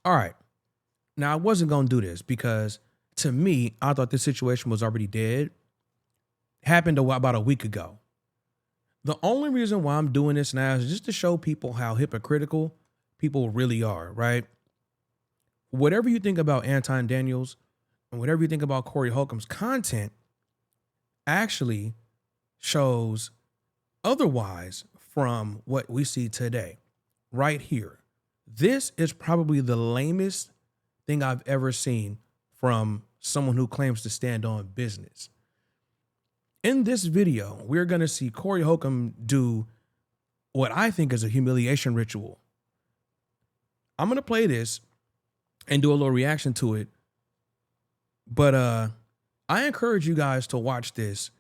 All right. Now, I wasn't going to do this because to me, I thought this situation was already dead. Happened about a week ago. The only reason why I'm doing this now is just to show people how hypocritical people really are, right? Whatever you think about Anton Daniels and whatever you think about Corey Holcomb's content actually shows otherwise from what we see today, right here. This is probably the lamest thing I've ever seen from someone who claims to stand on business. In this video, we're going to see Corey Holcomb do what I think is a humiliation ritual. I'm going to play this and do a little reaction to it. But I encourage you guys to watch this.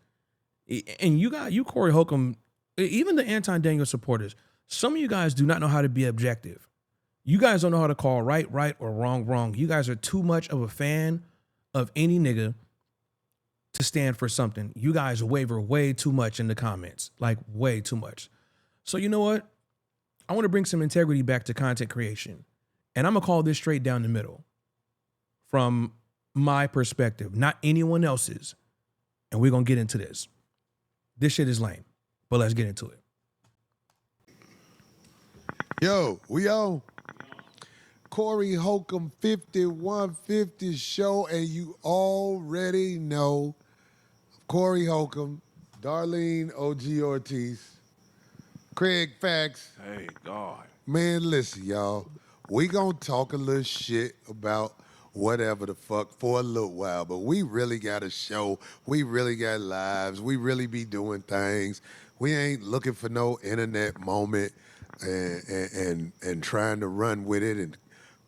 And you Corey Holcomb, even the Anton Daniels supporters, some of you guys do not know how to be objective. You guys don't know how to call right, or wrong, wrong. You guys are too much of a fan of any nigga to stand for something. You guys waver way too much in the comments, like way too much. So you know what? I want to bring some integrity back to content creation. And I'm going to call this straight down the middle from my perspective, not anyone else's. And we're going to get into this. This shit is lame, but let's get into it. Yo, we on Corey Holcomb 5150 show, and you already know Corey Holcomb, Darlene OG Ortiz, Kraig Facts. Hey, God. Man, listen, y'all. We gonna talk a little shit about whatever the fuck for a little while, but we really got a show. We really got lives. We really be doing things. We ain't looking for no internet moment and trying to run with it and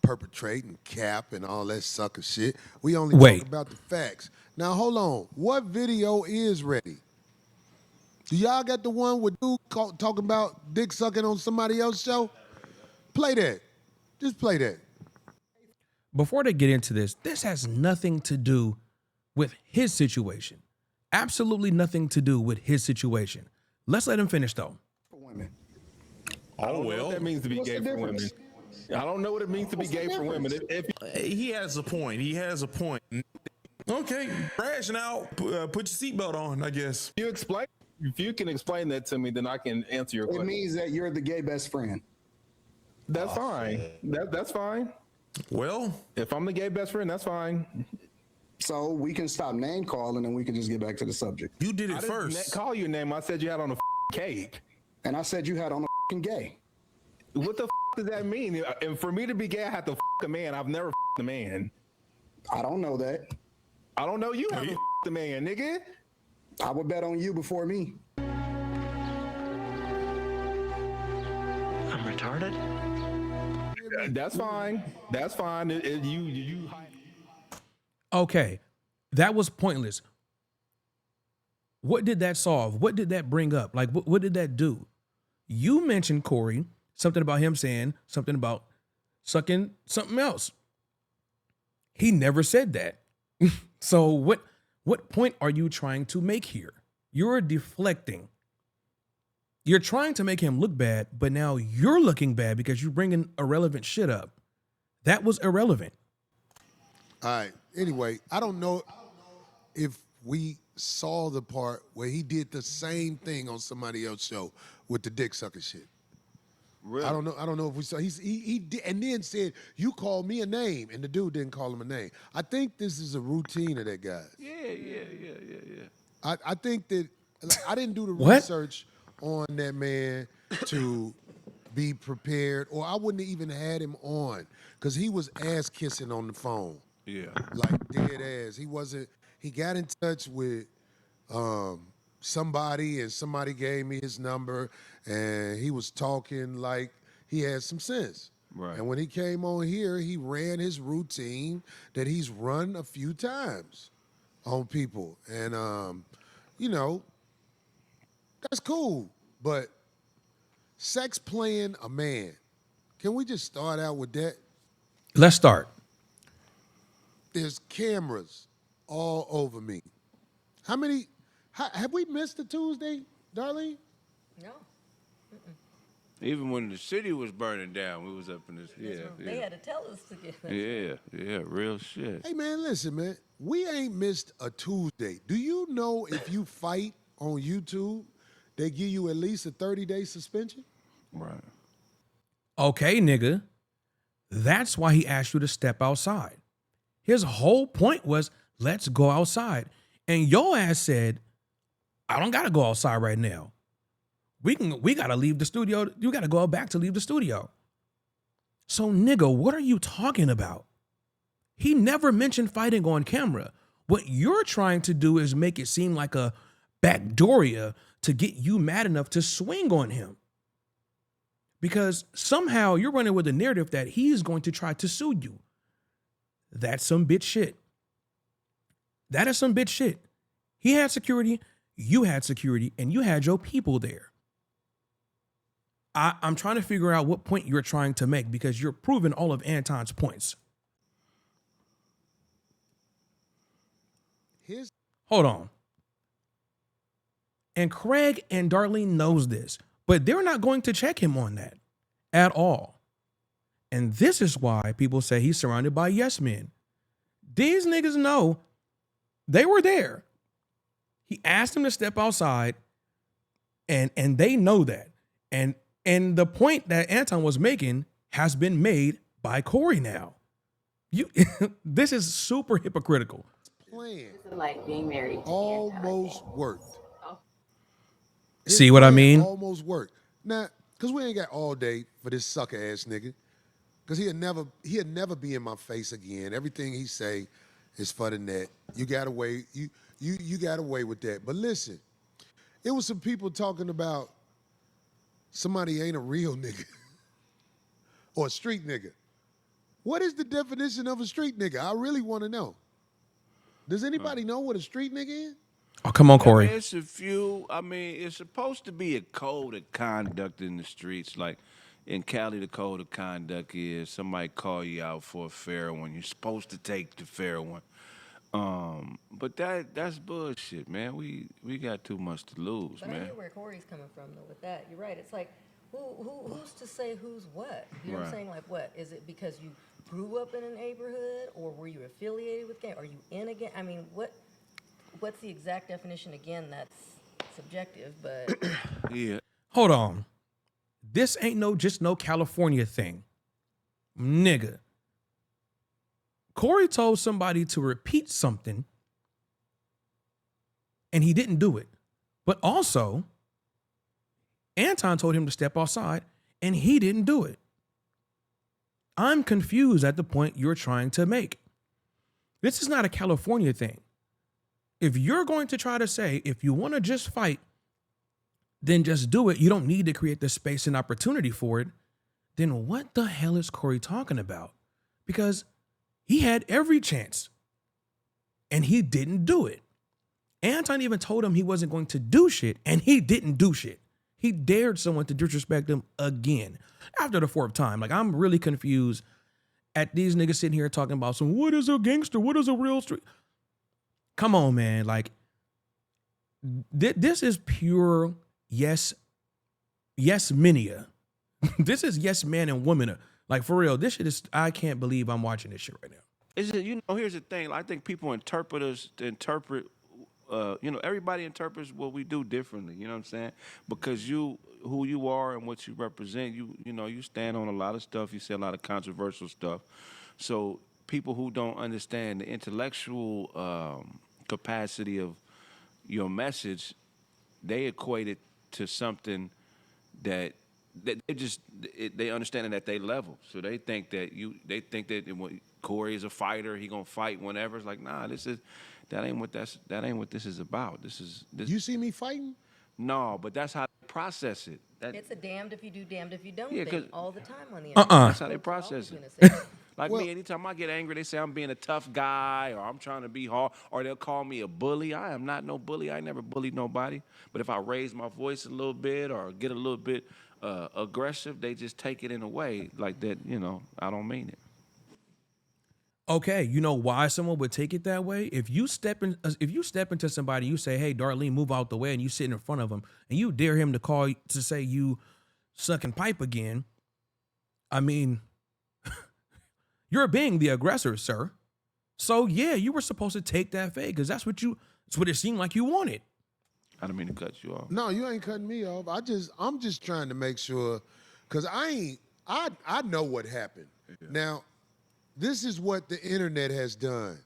perpetrate and cap and all that sucker shit. We only talk about the facts. Now, hold on. What video is ready? Do y'all got the one with dude talking about dick sucking on somebody else's show? Play that. Just play that. Before they get into this, this has nothing to do with his situation. Absolutely nothing to do with his situation. Let's let him finish, though. For women. Oh, well. That means to be What's gay the for women. difference? I don't know what it means to be gay for women. If He has a point. He has a point. Okay, crashing out. Put your seatbelt on, I guess. if you can explain that to me, then I can answer your It question. means that you're the gay best friend. That's fine. That's fine. Well, If I'm the gay best friend, that's fine. So we can stop name calling and we can just get back to the subject. you did I it didn't first. call you a name. I said you had on a cake. And I said you had on a f***ing gay. What the does that mean? And for me to be gay, I have to a man. I've never a man. I don't know that. I don't know you haven't a man, nigga. I would bet on you before me. I'm retarded? That's fine. That's fine. You. Okay, that was pointless. What did that solve? What did that bring up? Like, what did that do? You mentioned, Corey, something about him saying something about sucking something else. He never said that. So what point are you trying to make here? You're deflecting. You're trying to make him look bad, but now you're looking bad because you're bringing irrelevant shit up. That was irrelevant. All right. Anyway, I don't know if we saw the part where he did the same thing on somebody else's show with the dick sucker shit. Really? I don't know if we saw. He did, and then said you called me a name, and the dude didn't call him a name. I think this is a routine of that guy. Yeah. I think that I didn't do the What? research on that man to be prepared, or I wouldn't have even had him on because he was ass kissing on the phone. Yeah. Like dead ass. He wasn't. He got in touch with somebody, and somebody gave me his number, and he was talking like he had some sense. Right. And when he came on here, he ran his routine that he's run a few times on people, and you know, that's cool. But sex playing a man. Can we just start out with that? Let's start. There's cameras all over me. How many? Have we missed a Tuesday, Darlene? No. Even when the city was burning down, we was up in this. They had to tell us to get that. Yeah, real shit. Hey, man, listen, man. We ain't missed a Tuesday. Do you know if you fight on YouTube, they give you at least a 30-day suspension? Right. Okay, nigga. That's why he asked you to step outside. His whole point was, let's go outside. And your ass said, I don't gotta go outside right now. We gotta leave the studio. You gotta go back to leave the studio. So, nigga, what are you talking about? He never mentioned fighting on camera. What you're trying to do is make it seem like a backdooria to get you mad enough to swing on him. Because somehow you're running with a narrative that he's going to try to sue you. That's some bitch shit. That is some bitch shit. He had security, you had security, and you had your people there. I'm trying to figure out what point you're trying to make because you're proving all of Anton's points. Hold on. And Kraig and Darlene knows this, but they're not going to check him on that at all. And this is why people say he's surrounded by yes men. These niggas know they were there. He asked him to step outside, and they know that. And the point that Anton was making has been made by Corey now. This is super hypocritical. Plan Like being married. almost worked. See what I mean? Almost worked. Now, because we ain't got all day for this sucker ass nigga. Because he'll never be in my face again. Everything he say is for the net. You got away. You got away with that. But listen, it was some people talking about somebody ain't a real nigga or a street nigga. What is the definition of a street nigga? I really want to know. Does anybody know what a street nigga is? Oh, come on, Corey. It's a few. I mean, it's supposed to be a code of conduct in the streets. Like in Cali, the code of conduct is somebody call you out for a fair one. You're supposed to take the fair one. But that's bullshit, man. We got too much to lose, But man. I hear where Corey's coming from though with that. You're right. It's like who's to say who's what? You know what I'm saying? Like what? Is it because you grew up in a neighborhood or were you affiliated with gang? Are you in a gang? I mean, what's the exact definition again? That's subjective, but Yeah. Hold on. This ain't just no California thing. Nigga. Corey told somebody to repeat something and he didn't do it. But also, Anton told him to step outside and he didn't do it. I'm confused at the point you're trying to make. This is not a California thing. If you're going to try to say, if you want to just fight, then just do it. You don't need to create the space and opportunity for it. Then what the hell is Corey talking about? Because he had every chance and he didn't do it. Anton even told him he wasn't going to do shit and he didn't do shit. He dared someone to disrespect him again after the fourth time. Like, I'm really confused at these niggas sitting here talking about what is a gangster? What is a real street? Come on, man. Like, this is pure yes mania. This is yes man and woman. Like, for real, this shit is, I can't believe I'm watching this shit right now. Is it, here's the thing. I think people interpret, everybody interprets what we do differently. You know what I'm saying? Because who you are and what you represent, you stand on a lot of stuff. You say a lot of controversial stuff. So people who don't understand the intellectual capacity of your message, they equate it to something that they understand it at their level. So they think that Corey is a fighter, he gonna fight whenever. It's like, nah, that ain't what this is about. This. You see me fighting? No, but that's how they process it. it's a damned if you do, damned if you don't Yeah, 'cause- thing all the time on the internet. That's how they Folks are process always it. gonna say Like Well- me, anytime I get angry, they say I'm being a tough guy or I'm trying to be hard, or they'll call me a bully. I am not no bully. I never bullied nobody. But if I raise my voice a little bit or get a little bit aggressive, they just take it in a way like that, I don't mean it. Okay, you know why someone would take it that way? If you step into somebody, you say, "Hey, Darlene, move out the way," and you sit in front of him, and you dare him to say you sucking pipe again, I mean, you're being the aggressor, sir. So yeah, you were supposed to take that fade because that's what it seemed like you wanted. I don't mean to cut you off. No, you ain't cutting me off. I'm just trying to make sure, cause I know what happened. Yeah. Now, this is what the internet has done.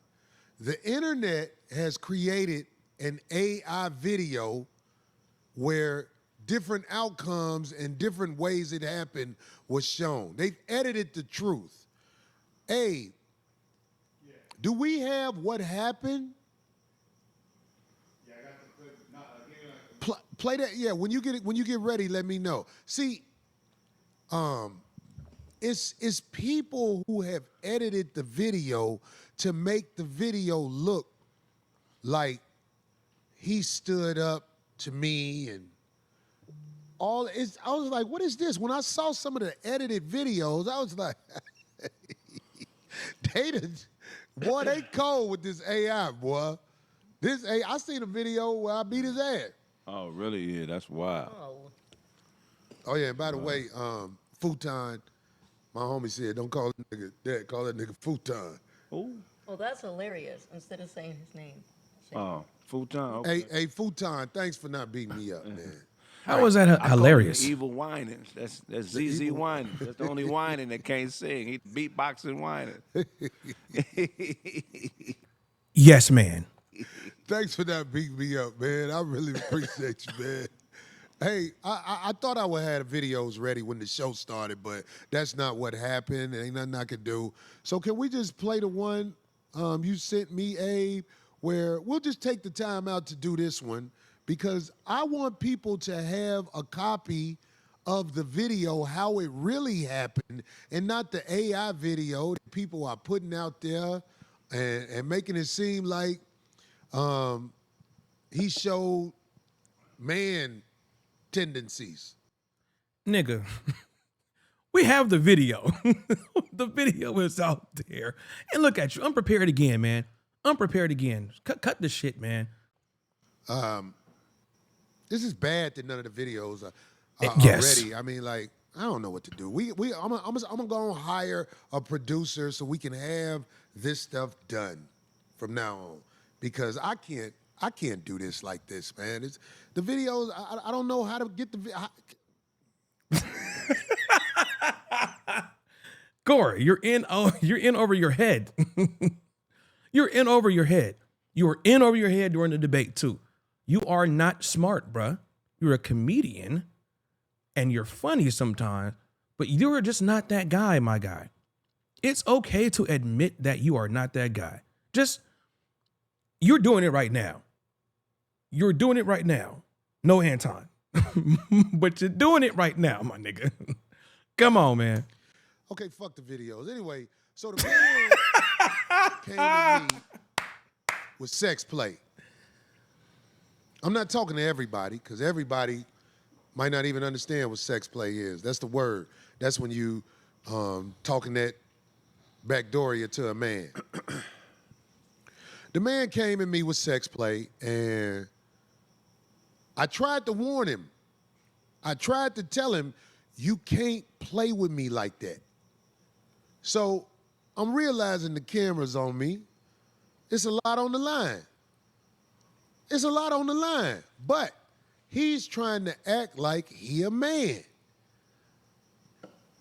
The internet has created an AI video where different outcomes and different ways it happened was shown. They've edited the truth. Hey, do we have what happened? Play that. Yeah, when you get ready, let me know. See, it's people who have edited the video to make the video look like he stood up to me and all. I was like, what is this? When I saw some of the edited videos, I was like, boy, they cold with this AI, boy. This AI, I seen a video where I beat his ass. Oh, really? Yeah, that's wild. Oh yeah, and by the way, futon, my homie said, don't call that nigga that, call that nigga futon. Oh. Well, that's hilarious. Instead of saying his name. Oh, futon. Okay. Hey, futon, thanks for not beating me up, man. How was that hilarious? Evil whining. That's ZZ whining. That's the only whining that can't sing. He beatboxing whining. Yes, man. Thanks for not beating me up, man. I really appreciate you, man. Hey, I thought I would have videos ready when the show started, but that's not what happened. There ain't nothing I could do. So can we just play the one you sent me, Abe, where we'll just take the time out to do this one because I want people to have a copy of the video, how it really happened, and not the AI video that people are putting out there and making it seem like he showed man tendencies. Nigga, we have the video. The video is out there. And look at you, unprepared again, man. Unprepared again. Cut this shit, man. This is bad that none of the videos are Yes. ready. I mean, like, I don't know what to do. I'm gonna go and hire a producer so we can have this stuff done from now on because I can't do this like this, man. It's the videos. I don't know how to get the. Corey, you're in over your head. You're in over your head. You were in over your head during the debate too. You are not smart, bruh. You're a comedian, and you're funny sometimes, but you're just not that guy, my guy. It's okay to admit that you are not that guy. You're doing it right now. You're doing it right now. No Anton. But you're doing it right now, my nigga. Come on, man. Okay, fuck the videos. Anyway, so the video came to me with sex play. I'm not talking to everybody because everybody might not even understand what sex play is. That's the word. That's when you talking that backdooria to a man. The man came at me with sex play, and I tried to warn him. I tried to tell him, you can't play with me like that. So I'm realizing the camera's on me. It's a lot on the line. It's a lot on the line. But he's trying to act like he a man.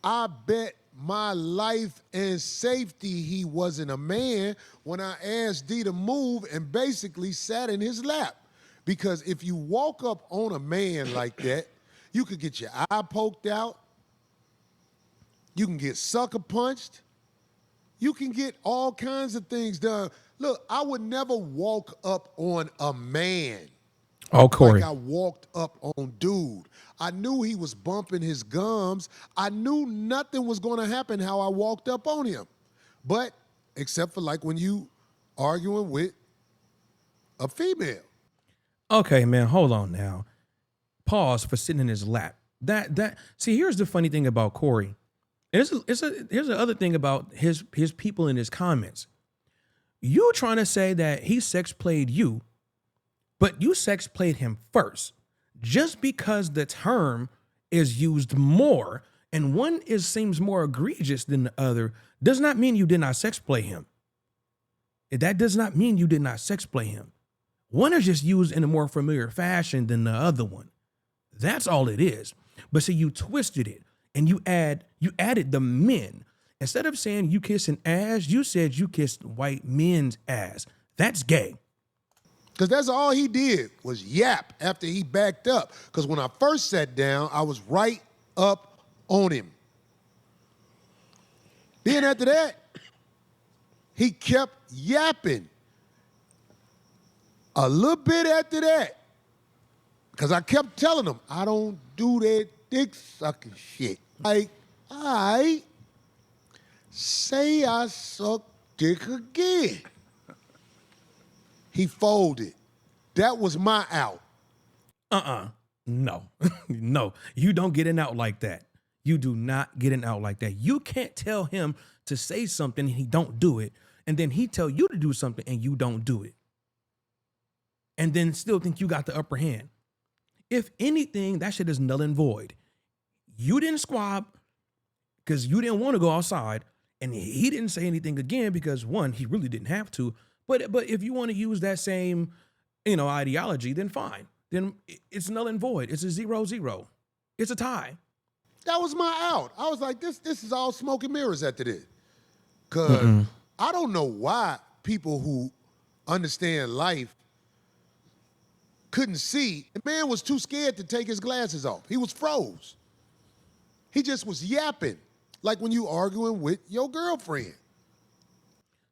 I bet my life and safety he wasn't a man when I asked D to move and basically sat in his lap. Because if you walk up on a man like that, you could get your eye poked out. You can get sucker punched. You can get all kinds of things done. Look, I would never walk up on a man. Oh, Corey. Like I walked up on dude. I knew he was bumping his gums. I knew nothing was going to happen how I walked up on him. But except for like when you arguing with a female. Okay, man, hold on now. Pause for sitting in his lap. See, here's the funny thing about Corey. Here's the other thing about his people in his comments. You trying to say that he sex played you, but you sex played him first. Just because the term is used more and one seems more egregious than the other does not mean you did not sex play him. That does not mean you did not sex play him. One is just used in a more familiar fashion than the other one. That's all it is. But see, you twisted it and you added the men. Instead of saying you kissing ass, you said you kissed white men's ass. That's gay. Because that's all he did was yap after he backed up. Because when I first sat down, I was right up on him. Then after that, he kept yapping. A little bit after that, because I kept telling him, I don't do that dick sucking shit. Like, all right, say I suck dick again. He folded. That was my out. No, no, you don't get an out like that. You do not get an out like that. You can't tell him to say something and he don't do it. And then he tell you to do something and you don't do it. And then still think you got the upper hand. If anything, that shit is null and void. You didn't squab because you didn't want to go outside. And he didn't say anything again because one, he really didn't have to. But if you want to use that same, ideology, then fine. Then it's null and void. It's a 0-0. It's a tie. That was my out. I was like, this is all smoke and mirrors after this. Because I don't know why people who understand life couldn't see. The man was too scared to take his glasses off. He was froze. He just was yapping, like when you arguing with your girlfriend.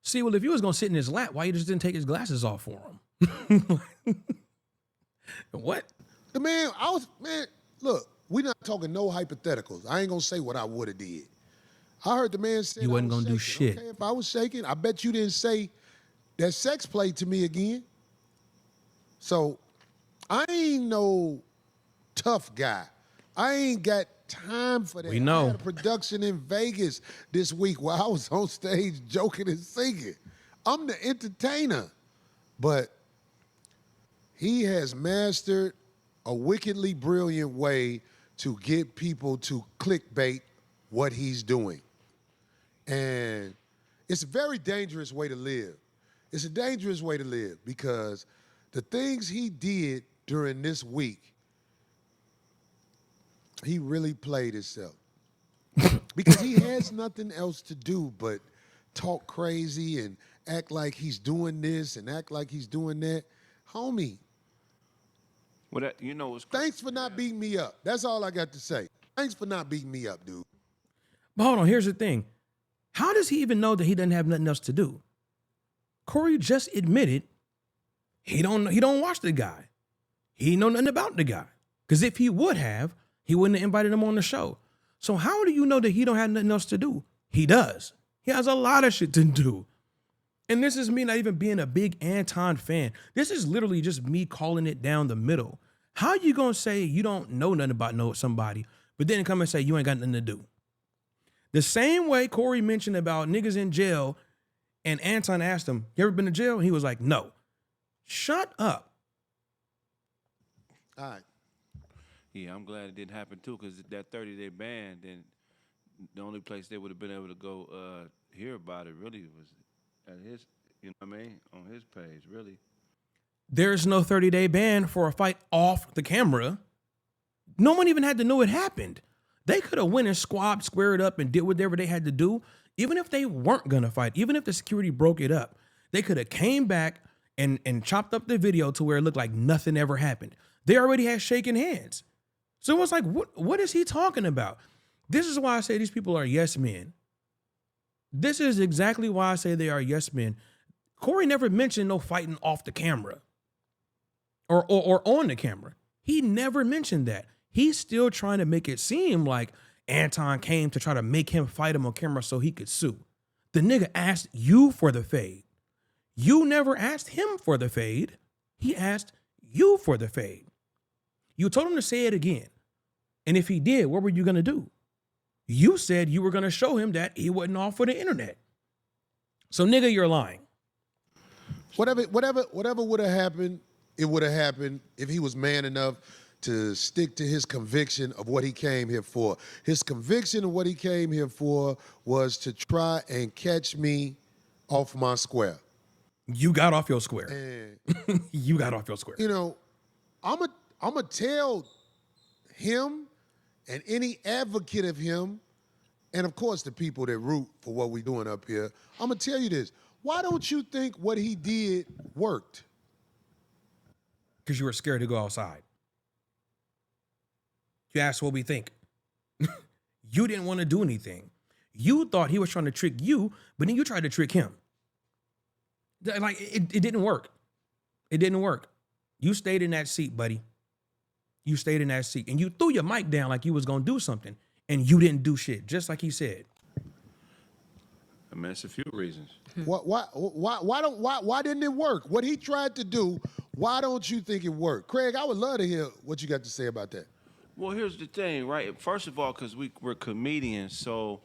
See, well, if you was going to sit in his lap, why you just didn't take his glasses off for him? What? The man, look, we're not talking no hypotheticals. I ain't going to say what I would have did. I heard the man say you wasn't going to do shit. Okay, if I was shaking, I bet you didn't say that sex play to me again. So I ain't no tough guy. I ain't got time for that. We know. I had a production in Vegas this week where I was on stage joking and singing. I'm the entertainer. But he has mastered a wickedly brilliant way to get people to clickbait what he's doing. And it's a very dangerous way to live. It's a dangerous way to live because the things he did during this week, he really played himself. Because he has nothing else to do but talk crazy and act like he's doing this and act like he's doing that. Homie, Well, it's thanks for not beating me up. That's all I got to say. Thanks for not beating me up, dude. But hold on, here's the thing. How does he even know that he doesn't have nothing else to do? Corey just admitted he don't watch the guy. He know nothing about the guy. Because if he would have, he wouldn't have invited him on the show. So how do you know that he don't have nothing else to do? He does. He has a lot of shit to do. And this is me not even being a big Anton fan. This is literally just me calling it down the middle. How you gonna say you don't know nothing about somebody, but then come and say you ain't got nothing to do? The same way Corey mentioned about niggas in jail, and Anton asked him, you ever been to jail? He was like, no. Shut up. All right. Yeah, I'm glad it didn't happen too, because that 30-day ban, then the only place they would have been able to go hear about it really was at his, on his page, really. There's no 30-day ban for a fight off the camera. No one even had to know it happened. They could have went and squared up and did whatever they had to do. Even if they weren't going to fight, even if the security broke it up, they could have came back and chopped up the video to where it looked like nothing ever happened. They already had shaking hands. So it's like, what is he talking about? This is why I say these people are yes men. This is exactly why I say they are yes men. Corey never mentioned no fighting off the camera or on the camera. He never mentioned that. He's still trying to make it seem like Anton came to try to make him fight him on camera so he could sue. The nigga asked you for the fade. You never asked him for the fade. He asked you for the fade. You told him to say it again. And if he did, what were you going to do? You said you were going to show him that he wasn't off for the internet. So nigga, you're lying. Whatever would have happened, it would have happened if he was man enough to stick to his conviction of what he came here for. His conviction of what he came here for was to try and catch me off my square. You got off your square. And You got off your square. you know, I'm a tell him and any advocate of him, and of course the people that root for what we doing up here, I'm gonna tell you this. Why don't you think what he did worked? Because you were scared to go outside. You asked what we think. You didn't want to do anything. You thought he was trying to trick you, but then you tried to trick him. Like, it didn't work. It didn't work. You stayed in that seat, buddy. You stayed in that seat. And you threw your mic down like you was going to do something. And you didn't do shit, just like he said. I mean, it's a few reasons. Why didn't it work? What he tried to do, why don't you think it worked? Craig, I would love to hear what you got to say about that. Well, here's the thing, right? First of all, because we're comedians, so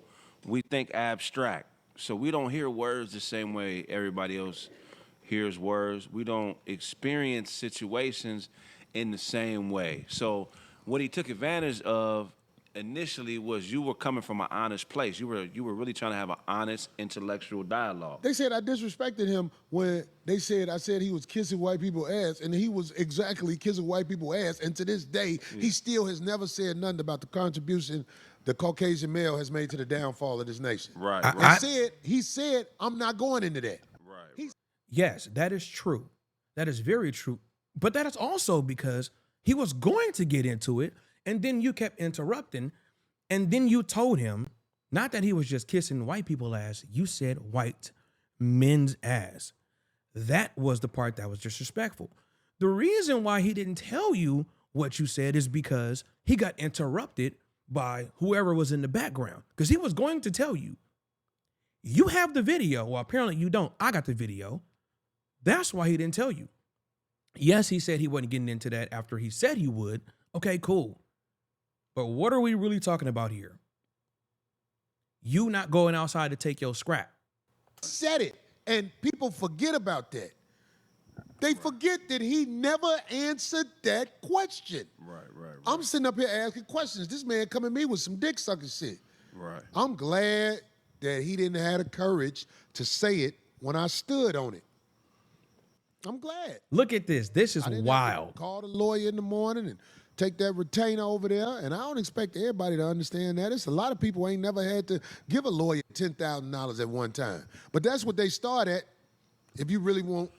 we think abstract. So we don't hear words the same way everybody else hears words. We don't experience situations in the same way. So what he took advantage of initially was you were coming from an honest place. You were really trying to have an honest intellectual dialogue. They said I disrespected him when I said he was kissing white people's ass, and he was exactly kissing white people's ass. And to this day, he still has never said nothing about the contribution the Caucasian male has made to the downfall of this nation. Right. He said, I'm not going into that. Right. Yes, that is true. That is very true. But that is also because he was going to get into it, and then you kept interrupting, and then you told him, not that he was just kissing white people's ass, you said white men's ass. That was the part that was disrespectful. The reason why he didn't tell you what you said is because he got interrupted by whoever was in the background, because he was going to tell you. You have the video. Well, apparently you don't. I got the video. That's why he didn't tell you. Yes, he said he wasn't getting into that after he said he would. Okay, cool. But what are we really talking about here? You not going outside to take your scrap. Said it, and people forget about that. They forget that he never answered that question. Right. I'm sitting up here asking questions. This man coming at me with some dick sucking shit. Right. I'm glad that he didn't have the courage to say it when I stood on it. I'm glad. Look at this. This is I didn't have wild. to call the lawyer in the morning and take that retainer over there. And I don't expect everybody to understand that. It's a lot of people ain't never had to give a lawyer $10,000 at one time. But that's what they start at if you really want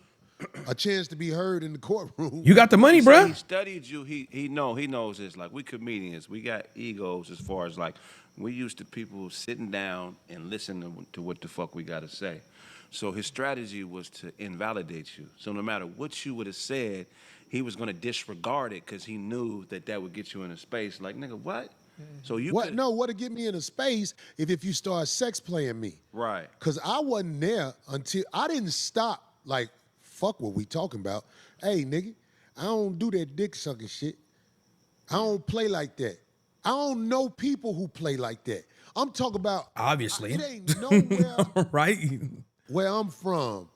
a chance to be heard in the courtroom. You got the money, He bruh. studied you. He knows this. Like, we comedians, we got egos as far as like we used to people sitting down and listening to what the fuck we got to say. So his strategy was to invalidate you. So no matter what you would have said, he was going to disregard it because he knew that would get you in a space like, nigga, what? So you What? No, what'd get me in a space if you start sex playing me. Right. Because I wasn't there until I didn't stop. Like, fuck what we talking about. Hey, nigga, I don't do that dick sucking shit. I don't play like that. I don't know people who play like that. I'm talking about. Obviously. It ain't nowhere Right? where I'm from.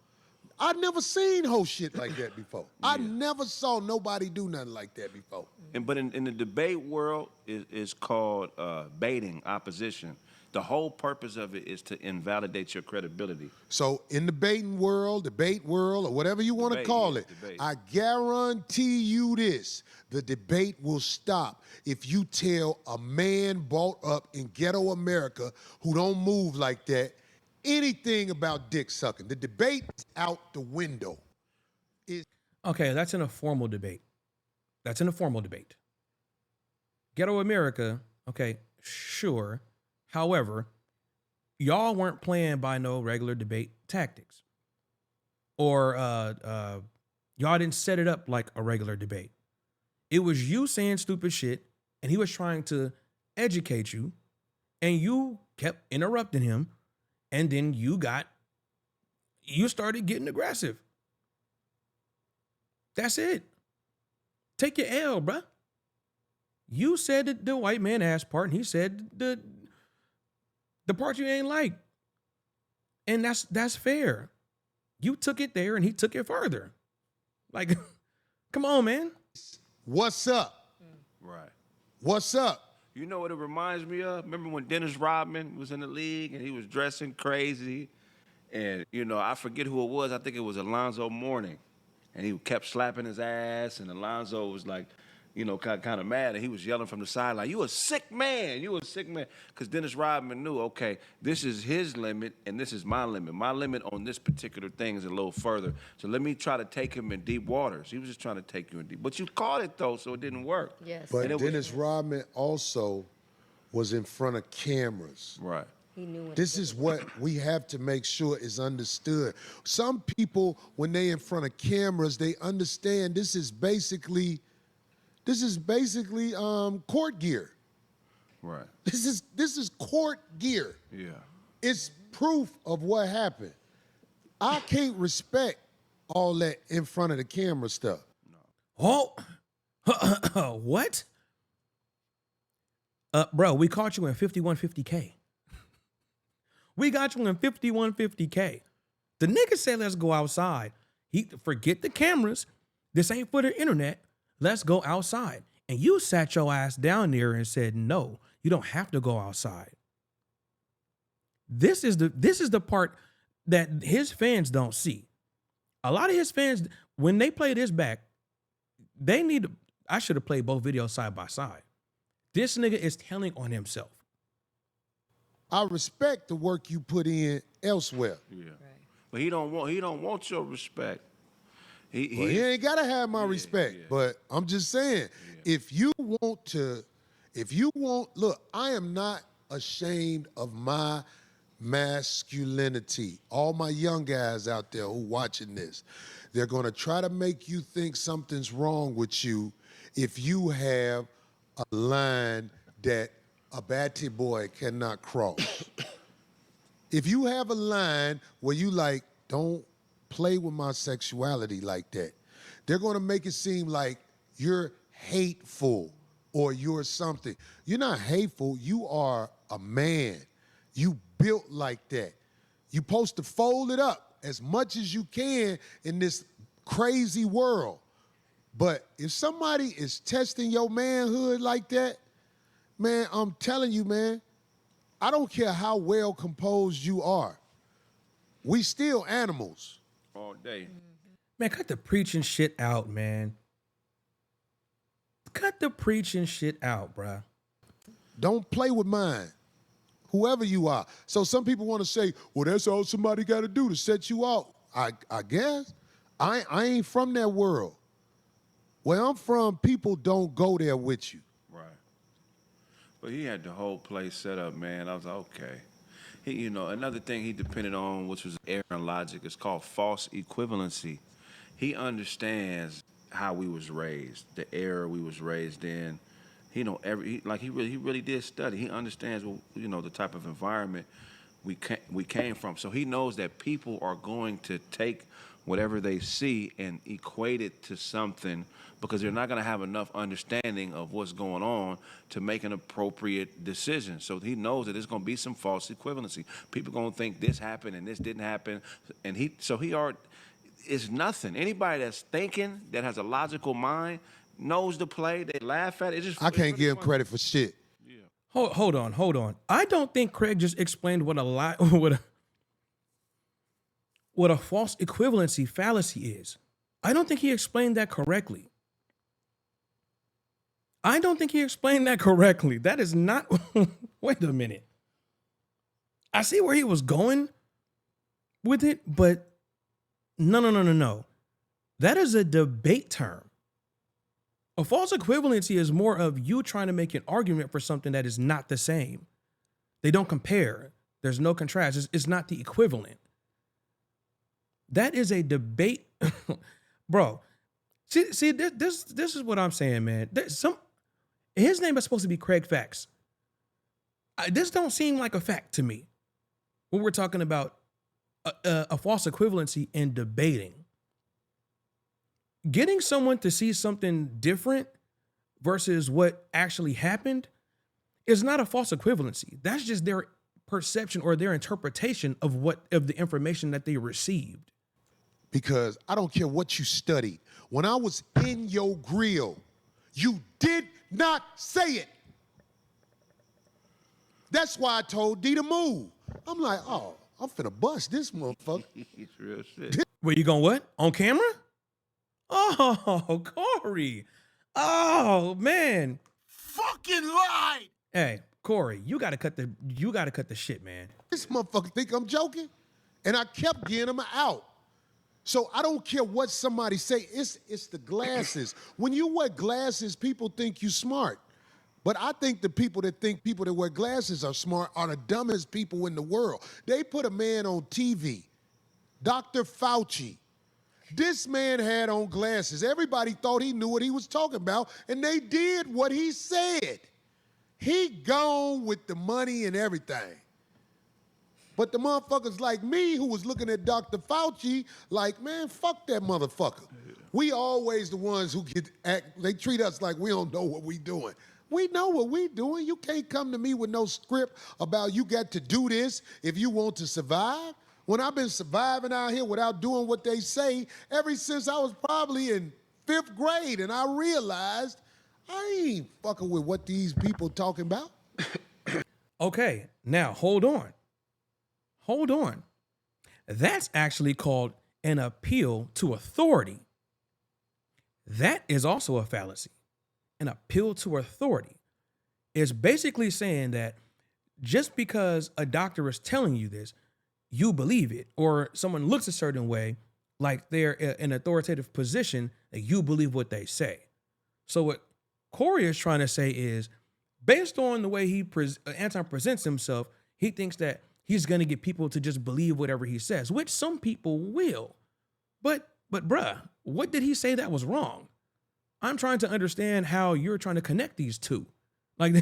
I never seen whole shit like that before. I never saw nobody do nothing like that before. But in the debate world, is called baiting, opposition. The whole purpose of it is to invalidate your credibility. So in the debate world, or whatever you want to call it, debate. I guarantee you this. The debate will stop if you tell a man brought up in ghetto America who don't move like that anything about dick sucking. The debate is out the window. Okay, that's in a formal debate. That's in a formal debate. Ghetto America, okay, sure. However, y'all weren't playing by no regular debate tactics. Or y'all didn't set it up like a regular debate. It was you saying stupid shit, and he was trying to educate you, and you kept interrupting him, and then you started getting aggressive. That's it. Take your L, bruh. You said the white man ass part, and he said the part you ain't like. And that's fair. You took it there, and he took it further. Like, come on, man. What's up? Right. What's up? You know what it reminds me of? Remember when Dennis Rodman was in the league and he was dressing crazy? And, you know, I forget who it was. I think it was Alonzo Mourning. And he kept slapping his ass. And Alonzo was like, you know, kind of mad. And he was yelling from the sideline, you a sick man. You a sick man. Because Dennis Rodman knew, okay, this is his limit and this is my limit. My limit on this particular thing is a little further. So let me try to take him in deep waters. He was just trying to take you in deep. But you caught it, though, so it didn't work. Yes. But And Dennis Rodman also was in front of cameras. Right. He knew when This is what we have to make sure is understood. Some people, when they in front of cameras, they understand this is basically court gear. Right. This is court gear. Yeah. It's proof of what happened. I can't respect all that in front of the camera stuff. Oh, what? Bro, we caught you in 5150K. We got you in 5150K. The nigga said, let's go outside. He forget the cameras. This ain't for the internet. Let's go outside. And you sat your ass down there and said, no, you don't have to go outside. This is the part that his fans don't see. A lot of his fans, when they play this back, I should have played both videos side by side. This nigga is telling on himself. I respect the work you put in elsewhere. Yeah. Right. But he don't want your respect. He ain't gotta have my respect. Yeah. But I'm just saying, if you want, look, I am not ashamed of my masculinity. All my young guys out there who watching this, they're gonna try to make you think something's wrong with you if you have a line that a batty boy cannot cross. If you have a line where you like, don't play with my sexuality like that, they're gonna make it seem like you're hateful or you're something. You're not hateful, you are a man. You built like that. You're supposed to fold it up as much as you can in this crazy world. But if somebody is testing your manhood like that, man, I'm telling you, man, I don't care how well composed you are. We still animals. All day. Man, cut the preaching shit out, man. Cut the preaching shit out, bruh. Don't play with mine, whoever you are. So some people want to say, well, that's all somebody got to do to set you out. I guess. I ain't from that world. Where I'm from, people don't go there with you. Right. But he had the whole place set up, man. I was like, okay. You know, another thing he depended on, which was error and logic, is called false equivalency. He understands how we was raised, the era we was raised in. He really did study. He understands, the type of environment we came from. So he knows that people are going to take whatever they see and equate it to something because they're not going to have enough understanding of what's going on to make an appropriate decision. So he knows that there's going to be some false equivalency. People are going to think this happened and this didn't happen. And it's nothing. Anybody that's thinking, that has a logical mind, knows the play, they laugh at it. I can't give him credit for shit. Yeah. Hold on. I don't think Kraig just explained what a false equivalency fallacy is. I don't think he explained that correctly. That is not. Wait a minute. I see where he was going with it, but no. That is a debate term. A false equivalency is more of you trying to make an argument for something that is not the same. They don't compare. There's no contrast. It's not the equivalent. That is a debate. Bro, see, this is what I'm saying, man. His name is supposed to be Kraig Facts. This don't seem like a fact to me when we're talking about a false equivalency in debating. Getting someone to see something different versus what actually happened is not a false equivalency. That's just their perception or their interpretation of the information that they received. Because I don't care what you studied. When I was in your grill, You did not say it. That's why I told D to move. I'm like, oh, I'm finna bust this motherfucker. It's real shit. Wait, you going what? On camera? Oh, Corey. Oh, man. Fucking lied. Hey, Corey, you gotta cut the shit, man. This motherfucker think I'm joking. And I kept getting him out. So I don't care what somebody say. It's the glasses. When you wear glasses, people think you smart. But I think the people that think people that wear glasses are smart are the dumbest people in the world. They put a man on TV, Dr. Fauci. This man had on glasses. Everybody thought he knew what he was talking about, and they did what he said. He gone with the money and everything. But the motherfuckers like me who was looking at Dr. Fauci like, man, fuck that motherfucker. We always the ones who they treat us like we don't know what we doing. We know what we doing. You can't come to me with no script about you got to do this if you want to survive. When I've been surviving out here without doing what they say ever since I was probably in 5th grade, and I realized I ain't fucking with what these people talking about. Okay, now hold on. Hold on. That's actually called an appeal to authority. That is also a fallacy. An appeal to authority is basically saying that just because a doctor is telling you this, you believe it, or someone looks a certain way, like they're in an authoritative position, that you believe what they say. So what Corey is trying to say is, based on the way Anton presents himself, he thinks that he's going to get people to just believe whatever he says, which some people will. But bruh, what did he say that was wrong? I'm trying to understand how you're trying to connect these two. Like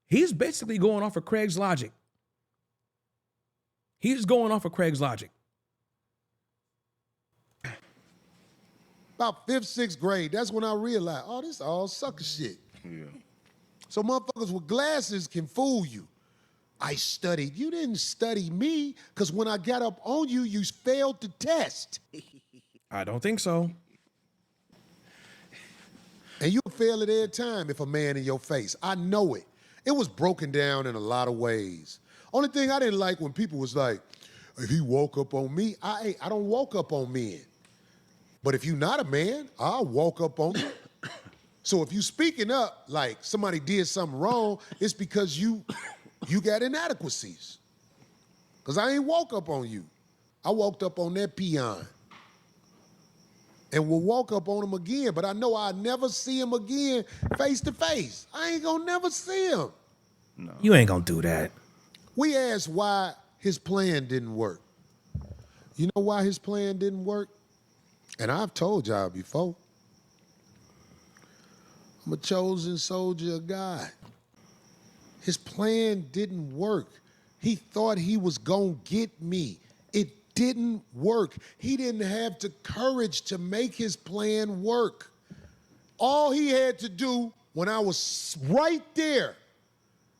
he's basically going off of Kraig's logic. He's going off of Kraig's logic. About 5th, 6th grade, that's when I realized, oh, this all sucker shit. Yeah. So motherfuckers with glasses can fool you. I studied. You didn't study me, because when I got up on you, you failed the test. I don't think so. And you'll fail it every time if a man in your face. I know it. It was broken down in a lot of ways. Only thing I didn't like when people was like, he woke up on me. I don't woke up on men. But if you're not a man, I'll walk up on you. So if you speaking up like somebody did something wrong, it's because you got inadequacies. Because I ain't walk up on you. I walked up on that peon. And will walk up on him again, but I know I'll never see him again face to face. I ain't gonna never see him. No. You ain't gonna do that. We asked why his plan didn't work. You know why his plan didn't work? And I've told y'all before. I'm a chosen soldier of God. His plan didn't work. He thought he was gonna get me. It didn't work. He didn't have the courage to make his plan work. All he had to do when I was right there,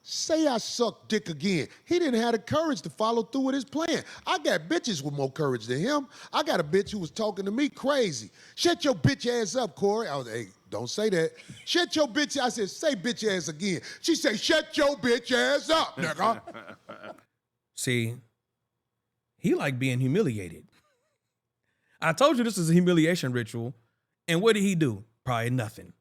say I sucked dick again. He didn't have the courage to follow through with his plan. I got bitches with more courage than him. I got a bitch who was talking to me crazy. Shut your bitch ass up, Corey. I was like, hey, don't say that. Shut your bitch. I said, say bitch ass again. She said, shut your bitch ass up, nigga. See, he like being humiliated. I told you this is a humiliation ritual. And what did he do? Probably nothing.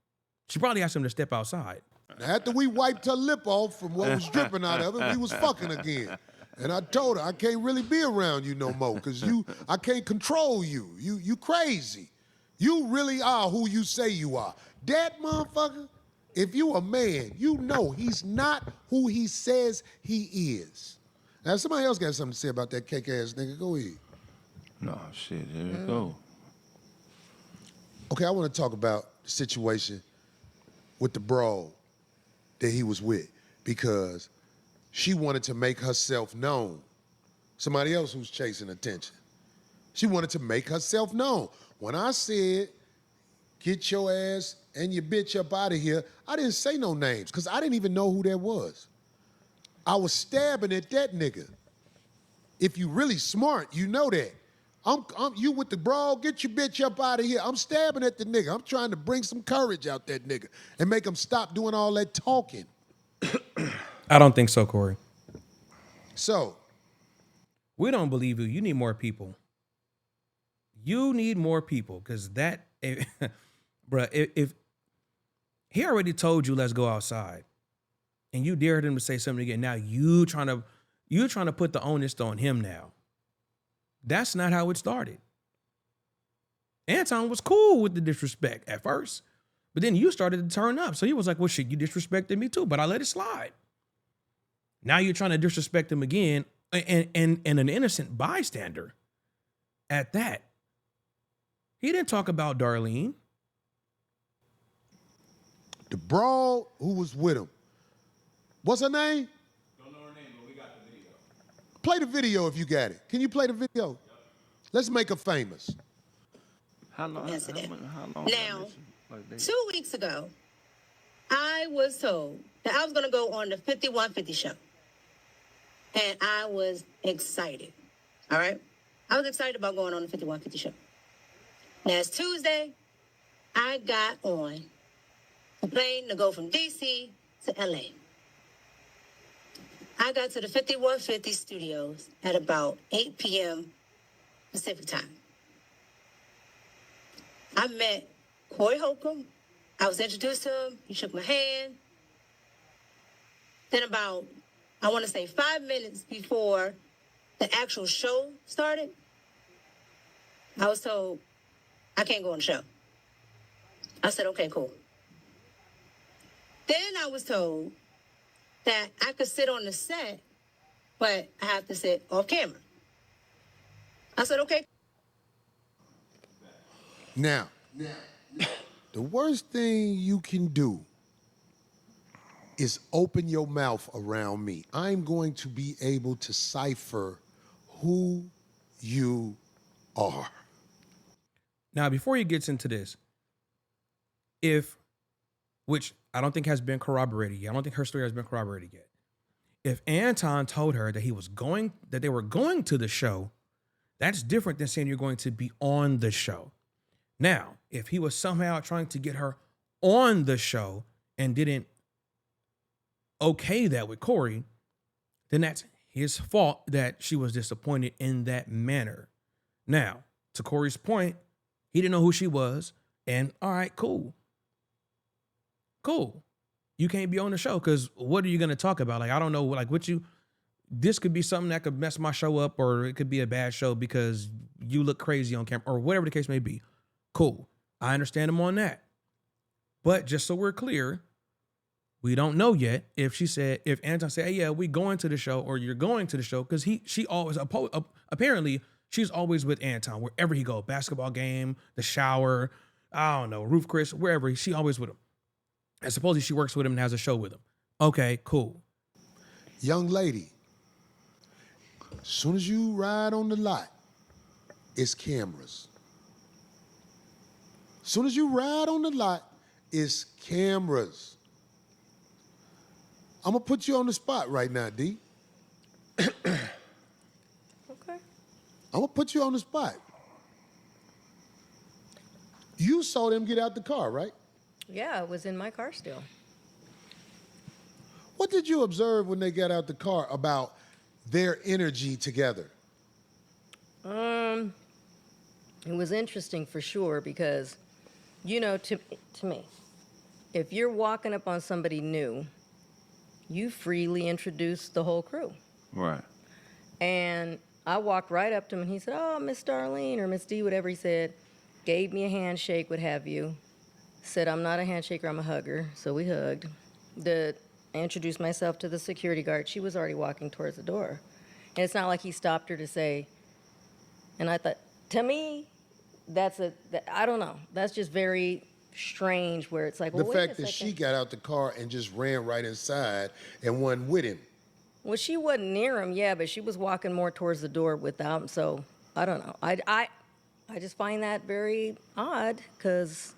She probably asked him to step outside. After we wiped her lip off from what was dripping out of it, we was fucking again. And I told her, I can't really be around you no more, because I can't control you. You crazy. You really are who you say you are. That motherfucker, if you a man, you know he's not who he says he is. Now, if somebody else got something to say about that cake-ass nigga, go ahead. No, shit, here we go. Okay, I want to talk about the situation with the broad that he was with, because she wanted to make herself known. Somebody else who's chasing attention. She wanted to make herself known. When I said, get your ass and your bitch up out of here, I didn't say no names, because I didn't even know who that was. I was stabbing at that nigga. If you really smart, you know that. You with the brawl, get your bitch up out of here. I'm stabbing at the nigga. I'm trying to bring some courage out that nigga and make him stop doing all that talking. I don't think so, Corey. So, We don't believe you. You need more people. You need more people because that, bruh, if he already told you let's go outside, and you dared him to say something again, now you trying to put the onus on him now. That's not how it started. Anton was cool with the disrespect at first, but then you started to turn up. So he was like, well, shit, you disrespected me too, but I let it slide. Now you're trying to disrespect him again, and an innocent bystander at that. He didn't talk about Darlene. the brawl who was with him, what's her name? Don't know her name, but we got the video. Play the video if you got it. Can you play the video? Yep. Let's make her famous. How long? Incident. How long? Now, 2 weeks ago, I was told that I was going to go on the 5150 show. And I was excited. All right? I was excited about going on the 5150 show. Now, it's Tuesday. I got on a plane to go from D.C. to L.A. I got to the 5150 studios at about 8 p.m. Pacific time. I met Corey Holcomb. I was introduced to him. He shook my hand. Then about, I want to say 5 minutes before the actual show started, I was told, I can't go on the show. I said, okay, cool. Then I was told that I could sit on the set, but I have to sit off camera. I said, okay. Now, the worst thing you can do is open your mouth around me. I'm going to be able to cipher who you are. Now, before he gets into this, which I don't think has been corroborated yet. I don't think her story has been corroborated yet. If Anton told her that they were going to the show, that's different than saying you're going to be on the show. Now, if he was somehow trying to get her on the show and didn't okay that with Corey, then that's his fault that she was disappointed in that manner. Now, to Corey's point, he didn't know who she was, and all right, cool. You can't be on the show because what are you going to talk about? Like, I don't know, this could be something that could mess my show up, or it could be a bad show because you look crazy on camera, or whatever the case may be. Cool. I understand him on that. But just so we're clear, we don't know yet if Anton said, hey, yeah, we going to the show, or you're going to the show, because she always, apparently, she's always with Anton, wherever he go, basketball game, the shower, I don't know, Roof Chris, wherever, she always with him. And supposedly she works with him and has a show with him. Okay, cool. Young lady, as soon as you ride on the lot, it's cameras. As soon as you ride on the lot, it's cameras. I'm going to put you on the spot right now, D. Okay. I'm going to put you on the spot. You saw them get out the car, right? Yeah, it was in my car still. What did you observe when they got out the car about their energy together? It was interesting for sure because, to me, if you're walking up on somebody new, you freely introduce the whole crew. Right. And I walked right up to him and he said, oh, Miss Darlene or Miss D, whatever he said, gave me a handshake, what have you. Said, I'm not a handshaker, I'm a hugger. So we hugged. I introduced myself to the security guard. She was already walking towards the door. And it's not like he stopped her to say, and I thought, to me, I don't know. That's just very strange where it's like, well, the fact that she got out the car and just ran right inside and wasn't with him. Well, she wasn't near him, yeah, but she was walking more towards the door without him. So I don't know. I just find that very odd because...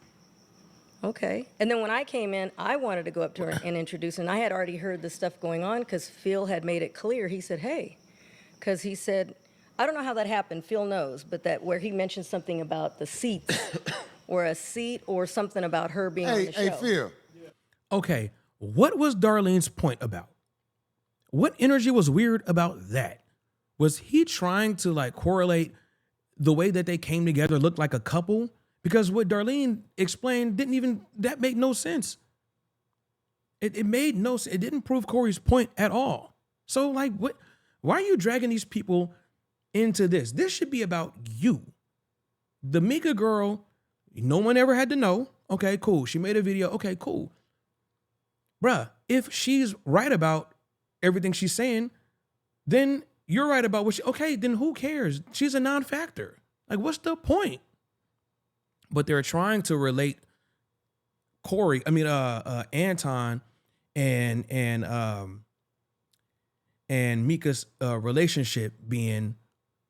Okay. And then when I came in, I wanted to go up to her and introduce her. And I had already heard the stuff going on because Phil had made it clear. He said, hey, because he said, I don't know how that happened. Phil knows, but that where he mentioned something about the seats, or a seat, or something about her being on the show. Hey, Phil. Okay, what was Darlene's point about? What energy was weird about that? Was he trying to like correlate the way that they came together looked like a couple? Because what Darlene explained that made no sense. It made no sense. It didn't prove Corey's point at all. So like, what? Why are you dragging these people into this? This should be about you. The Mikka girl, no one ever had to know. Okay, cool. She made a video. Okay, cool. Bruh, if she's right about everything she's saying, then you're right about what okay, then who cares? She's a non-factor. Like, what's the point? But they're trying to relate Anton and Mikka's relationship being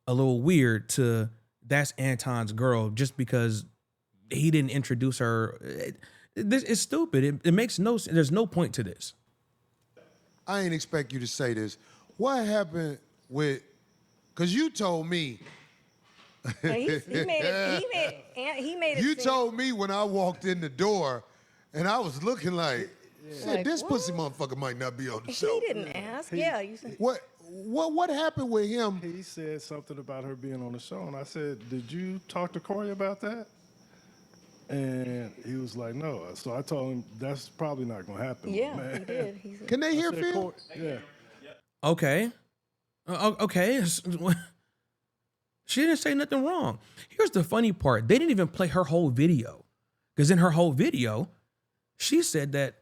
a little weird to that's Anton's girl just because he didn't introduce her. This is stupid. It makes no sense. There's no point to this. I ain't expect you to say this. What happened with, because you told me. He made it. You told me when I walked in the door and I was looking like, Like, this what? pussy motherfucker might not be on the show. He didn't ask. You said. What happened with him? He said something about her being on the show, and I said, "Did you talk to Corey about that?" And he was like, "No." So I told him that's probably not gonna happen. Yeah, man. he did. He said, Can they hear Phil? Yeah. Okay. Okay. She didn't say nothing wrong. Here's the funny part. They didn't even play her whole video. Because in her whole video, she said that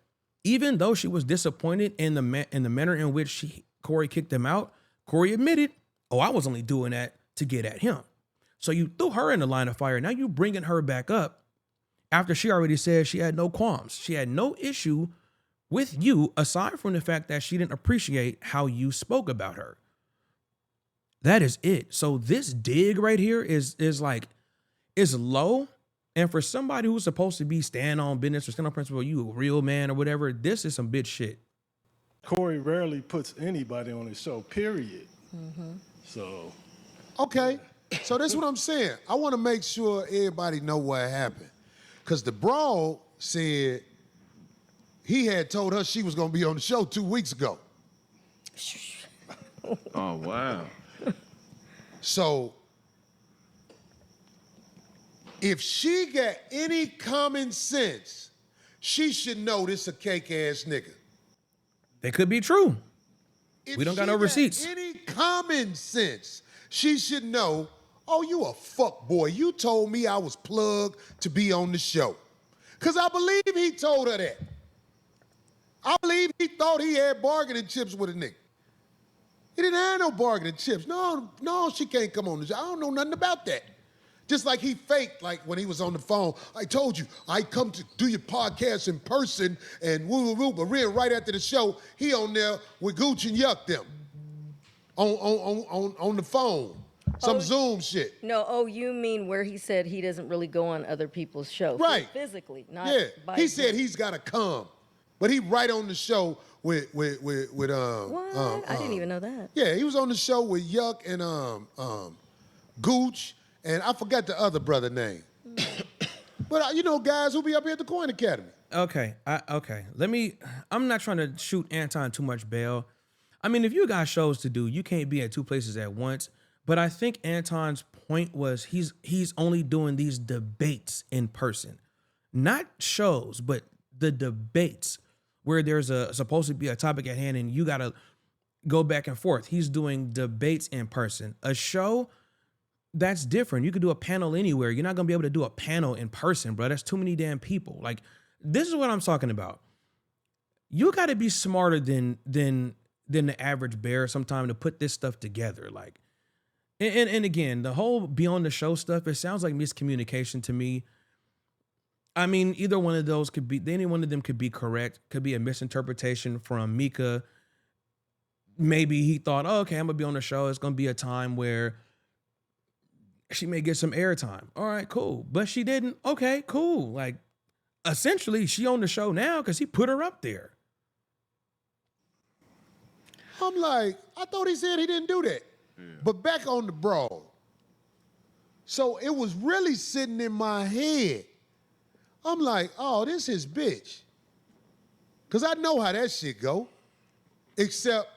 even though she was disappointed in the manner in which Corey kicked him out, Corey admitted, I was only doing that to get at him. So you threw her in the line of fire. Now you bringing her back up after she already said she had no qualms. She had no issue with you aside from the fact that she didn't appreciate how you spoke about her. That is it. So this dig right here is low. And for somebody who's supposed to be stand on business or stand on principle, you a real man or whatever, this is some bitch shit. Corey rarely puts anybody on his show, period. Mm-hmm. So. Okay. So that's what I'm saying. I want to make sure everybody know what happened. Because the broad said he had told her she was going to be on the show 2 weeks ago. Oh, wow. So if she got any common sense, she should know this a cake-ass nigga. They could be true. If We don't got she no receipts. Any common sense, she should know, you a fuck boy. You told me I was plugged to be on the show. Because I believe he told her that. I believe he thought he had bargaining chips with a nigga. He didn't have no bargaining chips. No, she can't come on the show. I don't know nothing about that. Just like he faked, like when he was on the phone, I told you, I come to do your podcast in person and woo, but right after the show, he on there with Gooch and Yuck them on the phone. Some Zoom shit. No, you mean where he said he doesn't really go on other people's shows. Right. Physically, not by He said his- he's got to come. But he right on the show with What? I didn't even know that. Yeah, he was on the show with Yuck and Gooch, and I forgot the other brother name. But guys who be up here at the Coin Academy. Okay. I'm not trying to shoot Anton too much bail. I mean, if you got shows to do, you can't be at two places at once. But I think Anton's point was he's only doing these debates in person. Not shows, but the debates where there's supposed to be a topic at hand and you got to go back and forth. He's doing debates in person. A show, that's different. You could do a panel anywhere. You're not going to be able to do a panel in person, bro. That's too many damn people. Like, this is what I'm talking about. You got to be smarter than the average bear sometime to put this stuff together. Like, and again, the whole beyond the show stuff, it sounds like miscommunication to me. I mean, either one of those could be, any one of them could be correct. Could be a misinterpretation from Mikka. Maybe he thought, okay, I'm going to be on the show. It's going to be a time where she may get some airtime. All right, cool. But she didn't. Okay, cool. Like, essentially, she on the show now because he put her up there. I'm like, I thought he said he didn't do that. But back on the brawl. So it was really sitting in my head. I'm like, oh, this is bitch. Because I know how that shit go. Except,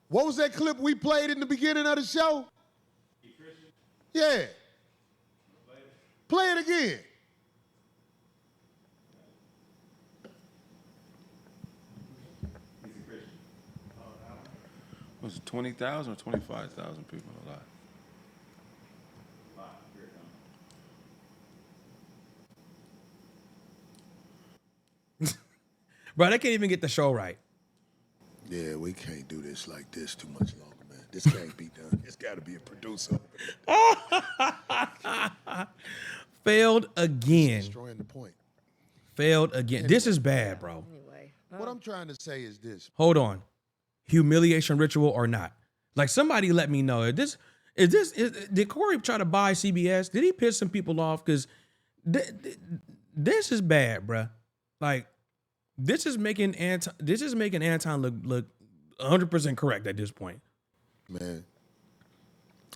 what was that clip we played in the beginning of the show? Yeah. Play it again. Was it 20,000 or 25,000 people alive? Bro, they can't even get the show right. Yeah, we can't do this like this too much longer, man. This can't be done. It's got to be a producer. Failed again. Destroying the point. Failed again. This is bad, bro. Anyway. What I'm trying to say is this. Hold on. Humiliation ritual or not? Like, somebody let me know. Did Corey try to buy CBS? Did he piss some people off? Because this is bad, bruh. Like, this is making Anton look 100% correct at this point. Man,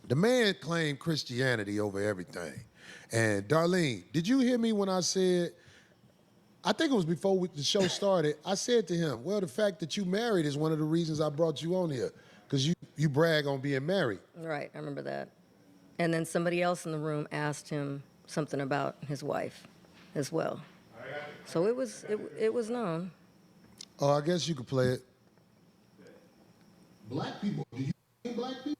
the man claimed Christianity over everything. And Darlene, did you hear me when I said, I think it was before the show started, I said to him, well, the fact that you married is one of the reasons I brought you on here. Because you brag on being married. Right, I remember that. And then somebody else in the room asked him something about his wife as well. So it was known. Oh, I guess you could play it. Black people, do you hate black people?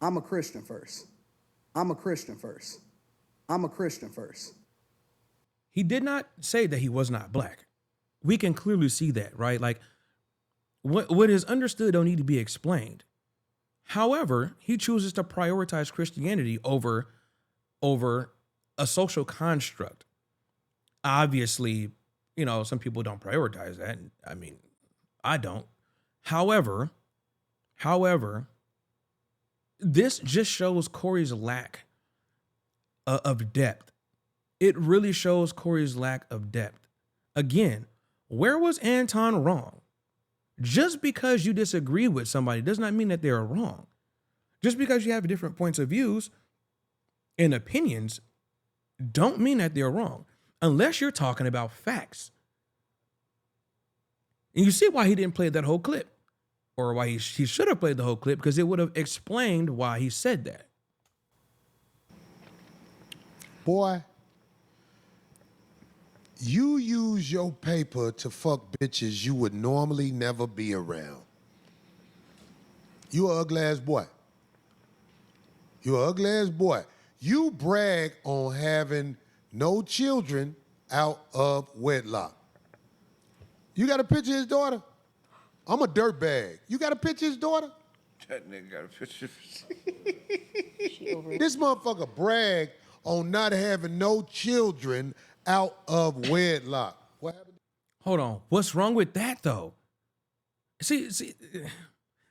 I'm a Christian first. I'm a Christian first. I'm a Christian first. He did not say that he was not black. We can clearly see that, right? Like, what is understood don't need to be explained. However, he chooses to prioritize Christianity over a social construct. Obviously, some people don't prioritize that. I mean, I don't. However, this just shows Corey's lack of depth. It really shows Corey's lack of depth. Again, where was Anton wrong? Just because you disagree with somebody does not mean that they're wrong. Just because you have different points of views and opinions don't mean that they're wrong, unless you're talking about facts. And you see why he didn't play that whole clip, or why he should have played the whole clip, because it would have explained why he said that. Boy, you use your paper to fuck bitches you would normally never be around. You an ugly ass boy. You an ugly ass boy. You brag on having no children out of wedlock. You got a picture of his daughter? I'm a dirtbag. You got a picture of his daughter? That nigga got a picture. This motherfucker brag on not having no children out of wedlock. What happened? Hold on. What's wrong with that, though? See,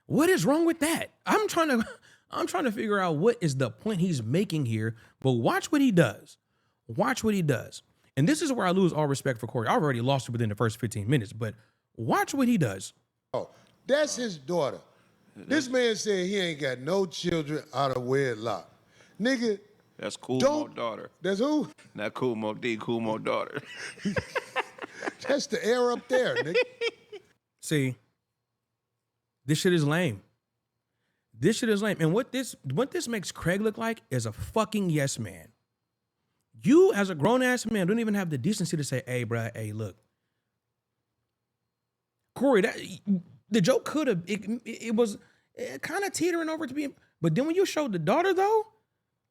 what is wrong with that? I'm trying to figure out what is the point he's making here, but watch what he does. Watch what he does. And this is where I lose all respect for Corey. I already lost it within the first 15 minutes, but watch what he does. Oh, that's his daughter. This man said he ain't got no children out of wedlock. Nigga, That's Cool Mo daughter. That's who? Not Cool Mo D, Cool Mo daughter. That's the air up there, nigga. See, this shit is lame. This shit is lame. And what this makes Kraig look like is a fucking yes man. You, as a grown-ass man, don't even have the decency to say, hey, bruh, hey, look. Corey, the joke could have, it was kind of teetering over to be, but then when you showed the daughter, though,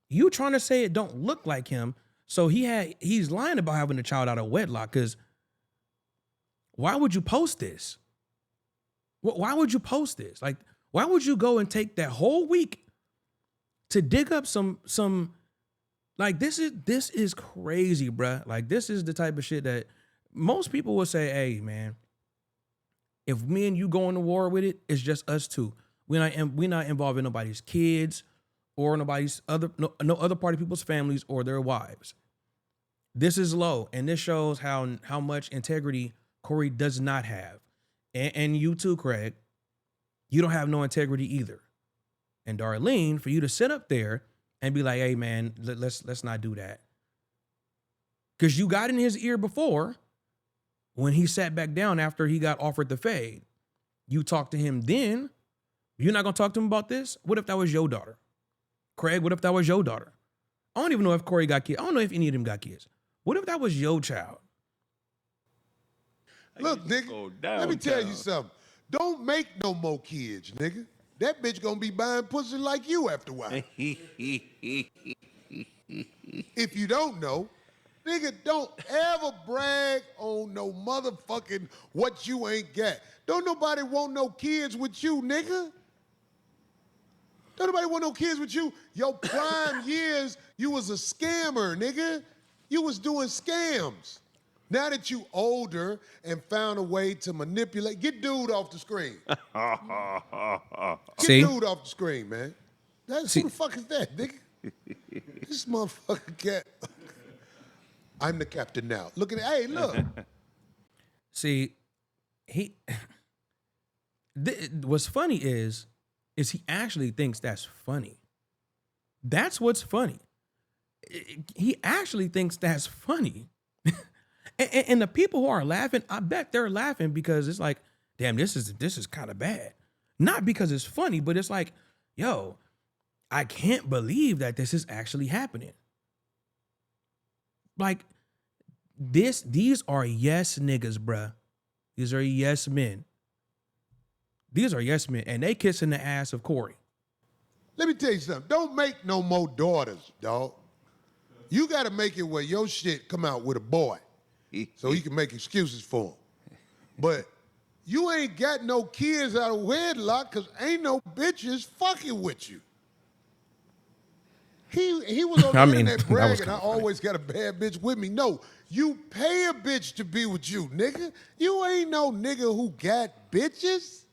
you trying to say it don't look like him. So he's lying about having a child out of wedlock, because why would you post this? Why would you post this? Like, why would you go and take that whole week to dig up some like, this is crazy, bruh. Like, this is the type of shit that most people would say, hey, man, if me and you go into war with it, it's just us two. We're not involving nobody's kids or nobody's no other part of people's families or their wives. This is low, and this shows how much integrity Corey does not have. And you too, Kraig. you don't have no integrity either. And Darlene, for you to sit up there and be like, hey man, let's not do that. Because you got in his ear before when he sat back down after he got offered the fade. You talked to him then. You're not going to talk to him about this? What if that was your daughter? Kraig, what if that was your daughter? I don't even know if Corey got kids. I don't know if any of them got kids. What if that was your child? Look, nigga, let me tell you something. Don't make no more kids, nigga. That bitch gonna be buying pussy like you after a while. If you don't know, nigga, don't ever brag on no motherfucking what you ain't got. Don't nobody want no kids with you, nigga. Don't nobody want no kids with you. Your prime years, you was a scammer, nigga. You was doing scams. Now that you older and found a way to manipulate, get dude off the screen. See? Get dude off the screen, man. Who the fuck is that, nigga? This motherfucker cat. I'm the captain now. Look at it. Hey, look. See, what's funny is he actually thinks that's funny. That's what's funny. He actually thinks that's funny. And the people who are laughing, I bet they're laughing because it's like, damn, this is kind of bad. Not because it's funny, but it's like, yo, I can't believe that this is actually happening. Like, these are yes niggas, bruh. These are yes men. These are yes men, and they kissing the ass of Corey. Let me tell you something. Don't make no more daughters, dog. You got to make it where your shit come out with a boy so he can make excuses for him. But you ain't got no kids out of wedlock because ain't no bitches fucking with you. He was on the internet bragging, I always got a bad bitch with me. No, you pay a bitch to be with you, nigga. You ain't no nigga who got bitches.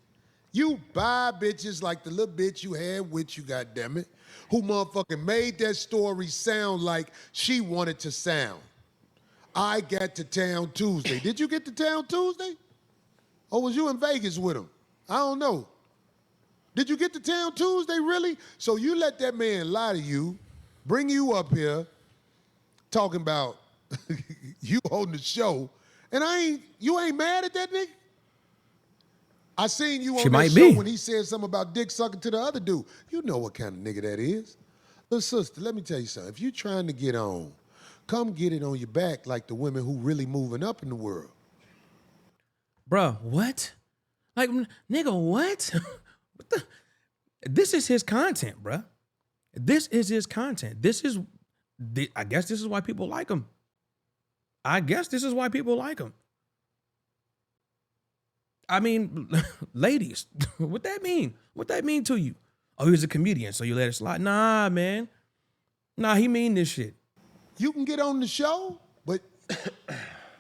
You buy bitches like the little bitch you had with you, goddammit, who motherfucking made that story sound like she wanted to sound. I got to town Tuesday. Did you get to town Tuesday? Or was you in Vegas with him? I don't know. Did you get to town Tuesday, really? So you let that man lie to you, bring you up here, talking about you holding the show, and you ain't mad at that nigga? I seen you on that show when he said something about dick sucking to the other dude. You know what kind of nigga that is. Little sister, let me tell you something. If you trying to get on, come get it on your back like the women who really moving up in the world. Bruh, what? Like, nigga, what? This is his content, bruh. This is his content. I guess this is why people like him. I mean, ladies, what that mean? What that mean to you? Oh, he was a comedian, so you let it slide? Nah, man. Nah, he mean this shit. You can get on the show, but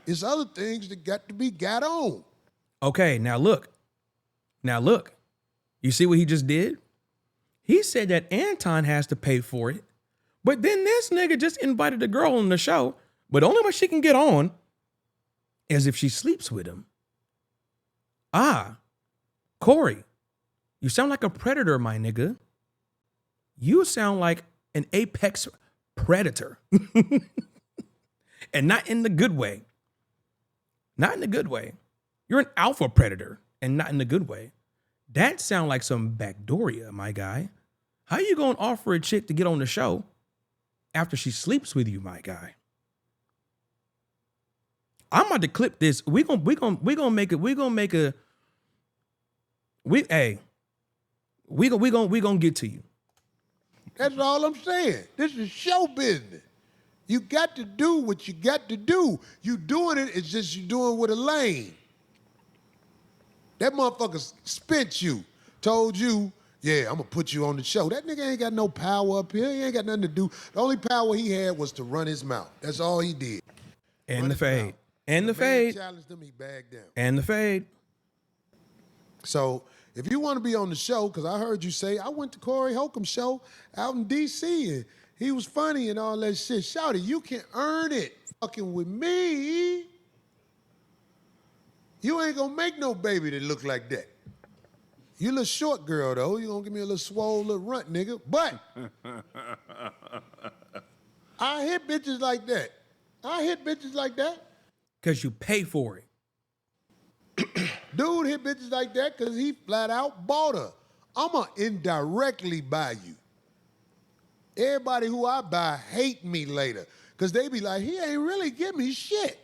it's other things that got to be got on. Okay, now look. You see what he just did? He said that Anton has to pay for it, but then this nigga just invited a girl on the show, but the only way she can get on is if she sleeps with him. Corey, you sound like a predator, my nigga. You sound like an apex predator. And not in the good way. Not in the good way. You're an alpha predator and not in the good way. That sound like some backdooria, my guy. How you gonna offer a chick to get on the show after she sleeps with you, my guy? I'm about to clip this. We gonna get to you. That's all I'm saying. This is show business. You got to do what you got to do. You doing it's just you doing with a lane. That motherfucker spent you, told you, yeah, I'm gonna put you on the show. That nigga ain't got no power up here. He ain't got nothing to do. The only power he had was to run his mouth. That's all he did. And the fade. And the fade. Challenged him, he bagged down. And the fade. So if you want to be on the show, because I heard you say, I went to Corey Holcomb's show out in D.C. and he was funny and all that shit. Shouty, you can earn it fucking with me. You ain't gonna make no baby that look like that. You a little short girl, though. You gonna give me a little swole, little runt, nigga. But I hit bitches like that. Because you pay for it. Dude hit bitches like that because he flat out bought her. I'ma indirectly buy you. Everybody who I buy hate me later because they be like, he ain't really give me shit.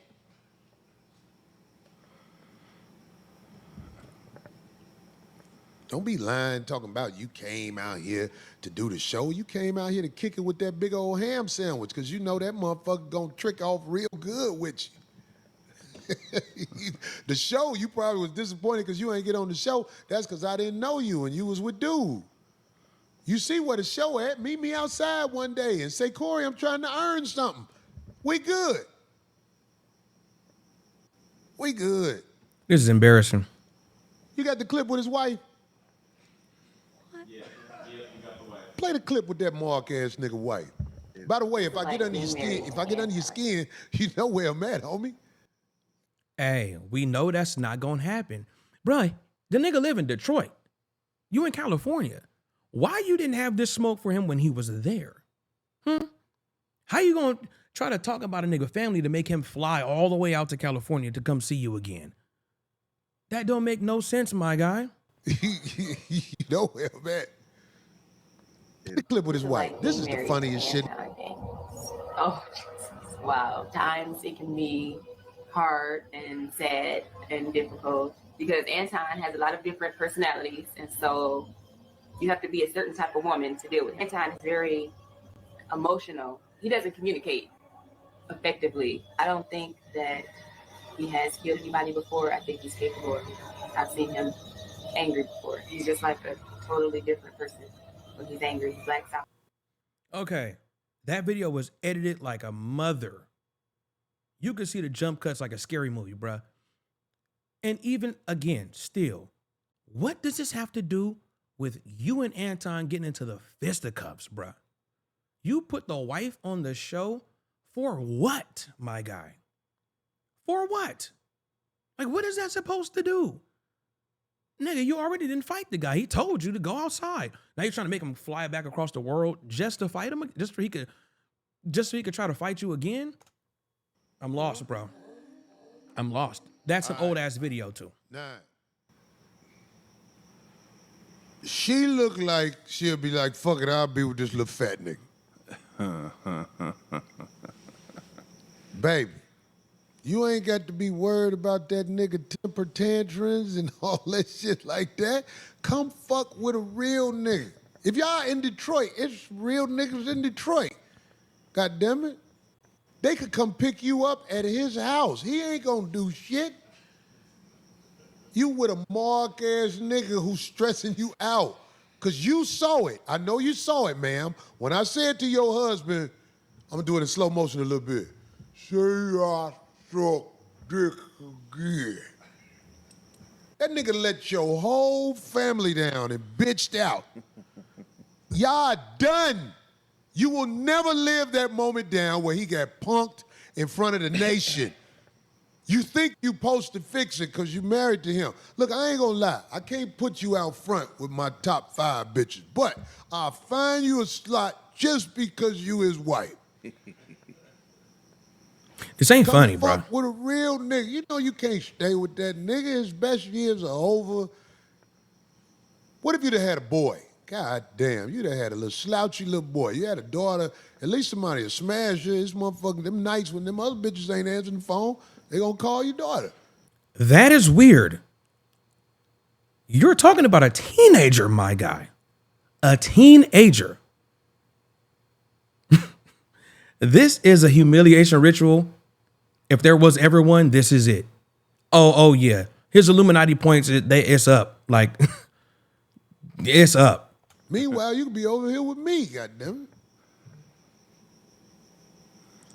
Don't be lying talking about you came out here to do the show. You came out here to kick it with that big old ham sandwich because you know that motherfucker gonna trick off real good with you. The show, you probably was disappointed because you ain't get on the show. That's because I didn't know you and you was with dude. You see where the show at, meet me outside one day and say, Corey, I'm trying to earn something. We good. We good. This is embarrassing. You got the clip with his wife? Play the clip with that mark ass nigga wife. By the way, if I get under your skin, you know where I'm at, homie. Hey, we know that's not gonna happen. Bruh, the nigga live in Detroit. You in California. Why you didn't have this smoke for him when he was there? How you gonna try to talk about a nigga family to make him fly all the way out to California to come see you again? That don't make no sense, my guy. You know where I'm at. The clip with his wife. This is the funniest shit. Oh, Jesus. Wow. Times it can be hard and sad and difficult because Anton has a lot of different personalities, and so you have to be a certain type of woman to deal with. Anton is very emotional. He doesn't communicate effectively. I don't think that he has killed anybody before. I think he's capable of it. I've seen him angry before. He's just like a totally different person. When he's angry, he blacks out. Okay, that video was edited like a mother. You could see the jump cuts like a scary movie, bruh. And even again, still, what does this have to do with you and Anton getting into the fisticuffs, bruh? You put the wife on the show for what, my guy? For what? Like, what is that supposed to do? Nigga, you already didn't fight the guy. He told you to go outside. Now you're trying to make him fly back across the world just to fight him, just so he could try to fight you again. I'm lost, bro. I'm lost. That's an old ass video too. Nah. She look like she'll be like, fuck it, I'll be with this little fat nigga. Baby, you ain't got to be worried about that nigga temper tantrums and all that shit like that. Come fuck with a real nigga. If y'all in Detroit, it's real niggas in Detroit. God damn it. They could come pick you up at his house. He ain't gonna do shit. You with a mark ass nigga who's stressing you out. Cause you saw it. I know you saw it, ma'am. When I said to your husband, I'm gonna do it in slow motion a little bit. Say I suck dick again. That nigga let your whole family down and bitched out. Y'all done. You will never live that moment down where he got punked in front of the nation. You think you supposed to fix it because you married to him. Look, I ain't gonna lie. I can't put you out front with my top 5 bitches, but I'll find you a slot just because you his wife. This ain't funny, bro. Fuck with a real nigga. You know you can't stay with that nigga. His best years are over. What if you'd have had a boy? God damn, you'd have had a little slouchy little boy. You had a daughter, at least somebody will smash you. This motherfucker, them nights when them other bitches ain't answering the phone, they gonna call your daughter. That is weird. You're talking about a teenager, my guy. A teenager. This is a humiliation ritual. If there was ever one, this is it. Oh yeah. His Illuminati points, it's up. Like, it's up. Meanwhile, you could be over here with me, goddammit.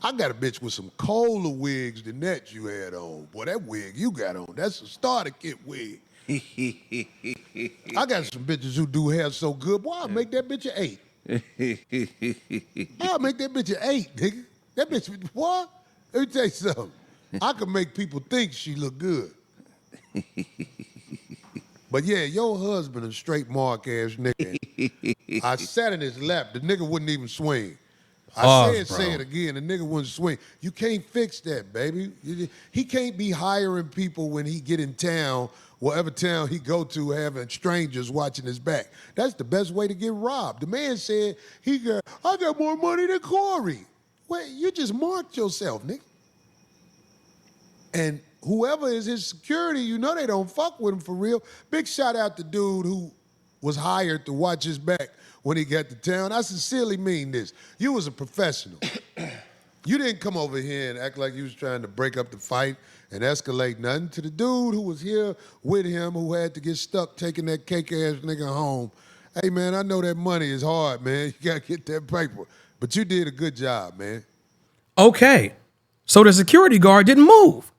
I got a bitch with some colder wigs than that you had on. Boy, that wig you got on, that's a starter kit wig. I got some bitches who do hair so good, boy, I'll make that bitch an 8. I'll make that bitch an 8, nigga. That bitch, what? Let me tell you something. I can make people think she look good. But yeah, your husband a straight mark ass nigga. I sat in his lap. The nigga wouldn't even swing. I say it again. The nigga wouldn't swing. You can't fix that, baby. He can't be hiring people when he get in town, whatever town he go to, having strangers watching his back. That's the best way to get robbed. The man said, I got more money than Corey. Wait, you just marked yourself, nigga. And whoever is his security, you know they don't fuck with him for real. Big shout out to dude who was hired to watch his back when he got to town. I sincerely mean this. You was a professional. You didn't come over here and act like you was trying to break up the fight and escalate nothing. To the dude who was here with him who had to get stuck taking that cake-ass nigga home. Hey, man, I know that money is hard, man. You got to get that paper. But you did a good job, man. Okay. So the security guard didn't move.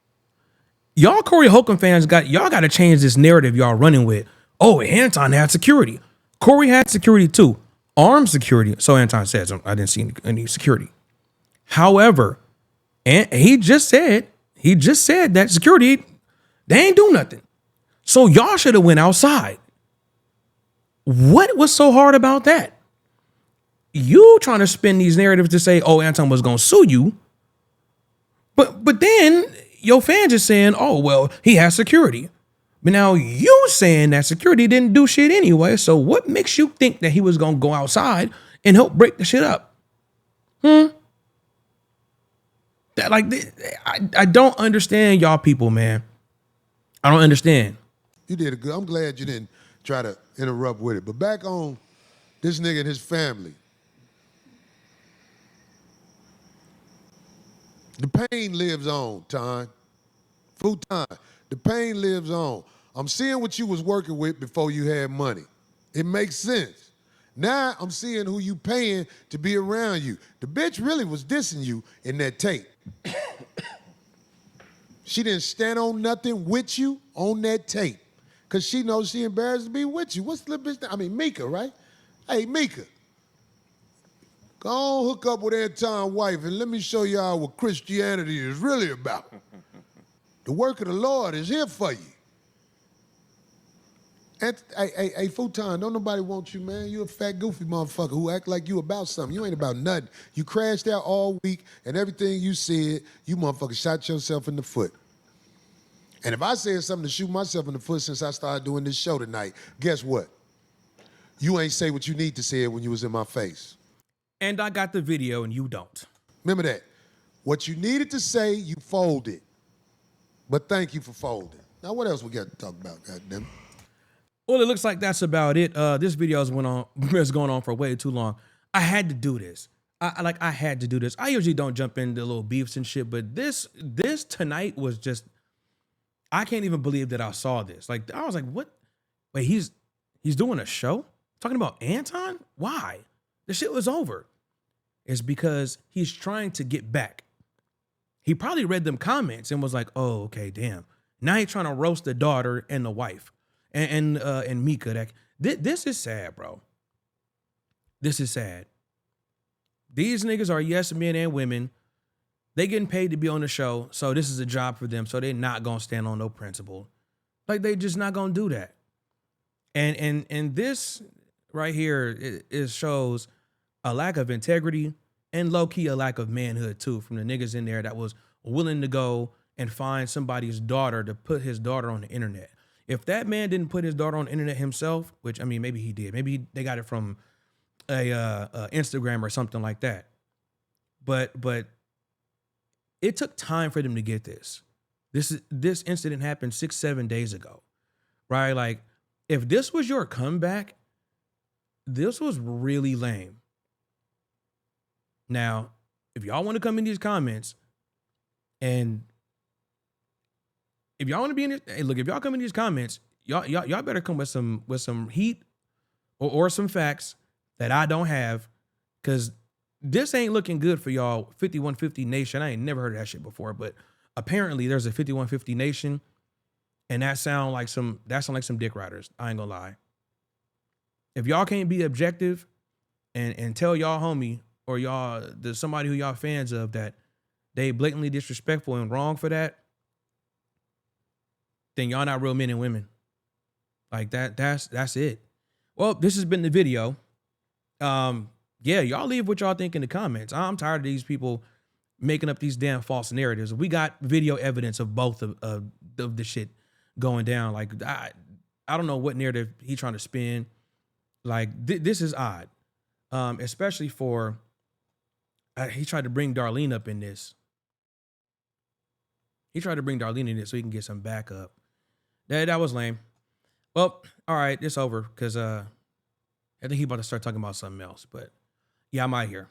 Y'all Corey Holcomb fans got to change this narrative y'all running with. Oh, Anton had security. Corey had security too. Armed security. So Anton says, I didn't see any security. However, and he just said that security, they ain't do nothing. So y'all should have went outside. What was so hard about that? You trying to spin these narratives to say, oh, Anton was going to sue you. But then your fans are saying, oh, well, he has security. But now you saying that security didn't do shit anyway. So what makes you think that he was going to go outside and help break the shit up? I don't understand y'all people, man. I don't understand. You did a good. I'm glad you didn't try to interrupt with it. But back on this nigga and his family. The pain lives on, Ton. Full time. The pain lives on. I'm seeing what you was working with before you had money. It makes sense. Now I'm seeing who you paying to be around you. The bitch really was dissing you in that tape. She didn't stand on nothing with you on that tape because she knows she embarrassed to be with you. What's the bitch name? I mean, Mikka, right? Hey, Mikka. Go on, hook up with Anton's wife and let me show y'all what Christianity is really about. The work of the Lord is here for you. Hey, Futon, don't nobody want you, man. You a fat, goofy motherfucker who act like you about something. You ain't about nothing. You crashed out all week, and everything you said, you motherfucker shot yourself in the foot. And if I said something to shoot myself in the foot since I started doing this show tonight, guess what? You ain't say what you need to say when you was in my face. And I got the video, and you don't. Remember that. What you needed to say, you folded. But thank you for folding. Now, what else we got to talk about, goddamn? Well, it looks like that's about it. This video is going on for way too long. I had to do this. I had to do this. I usually don't jump into little beefs and shit, but this tonight was just, I can't even believe that I saw this. Like, I was like, what? Wait, he's doing a show? Talking about Anton? Why? The shit was over. It's because he's trying to get back. He probably read them comments and was like, oh, okay, damn. Now he's trying to roast the daughter and the wife. And Mikka, this is sad, bro. This is sad. These niggas are yes men and women. They getting paid to be on the show, so this is a job for them. So they're not gonna stand on no principle. Like they just not gonna do that. And this right here it shows a lack of integrity and low key a lack of manhood too from the niggas in there that was willing to go and find somebody's daughter to put his daughter on the internet. If that man didn't put his daughter on the internet himself, which I mean, maybe he did. Maybe they got it from a Instagram or something like that. But it took time for them to get this. This incident happened 6-7 days ago, right? Like, if this was your comeback, this was really lame. Now, if y'all want to come in these comments and if y'all want to be in it, hey, look, if y'all come in these comments, y'all better come with some heat or some facts that I don't have, because this ain't looking good for y'all 5150 Nation. I ain't never heard of that shit before, but apparently there's a 5150 Nation, and that sound like some dick riders. I ain't gonna lie. If y'all can't be objective and tell y'all homie or there's somebody who y'all fans of that they blatantly disrespectful and wrong for that, then y'all not real men and women. Like that's it. Well, this has been the video. Yeah, y'all leave what y'all think in the comments. I'm tired of these people making up these damn false narratives. We got video evidence of both of the shit going down. Like I don't know what narrative he trying to spin. Like this is odd, especially for he tried to bring Darlene up in this. He tried to bring Darlene in it so he can get some backup. That was lame. Well, all right, it's over because I think he about to start talking about something else. But yeah, I'm out here.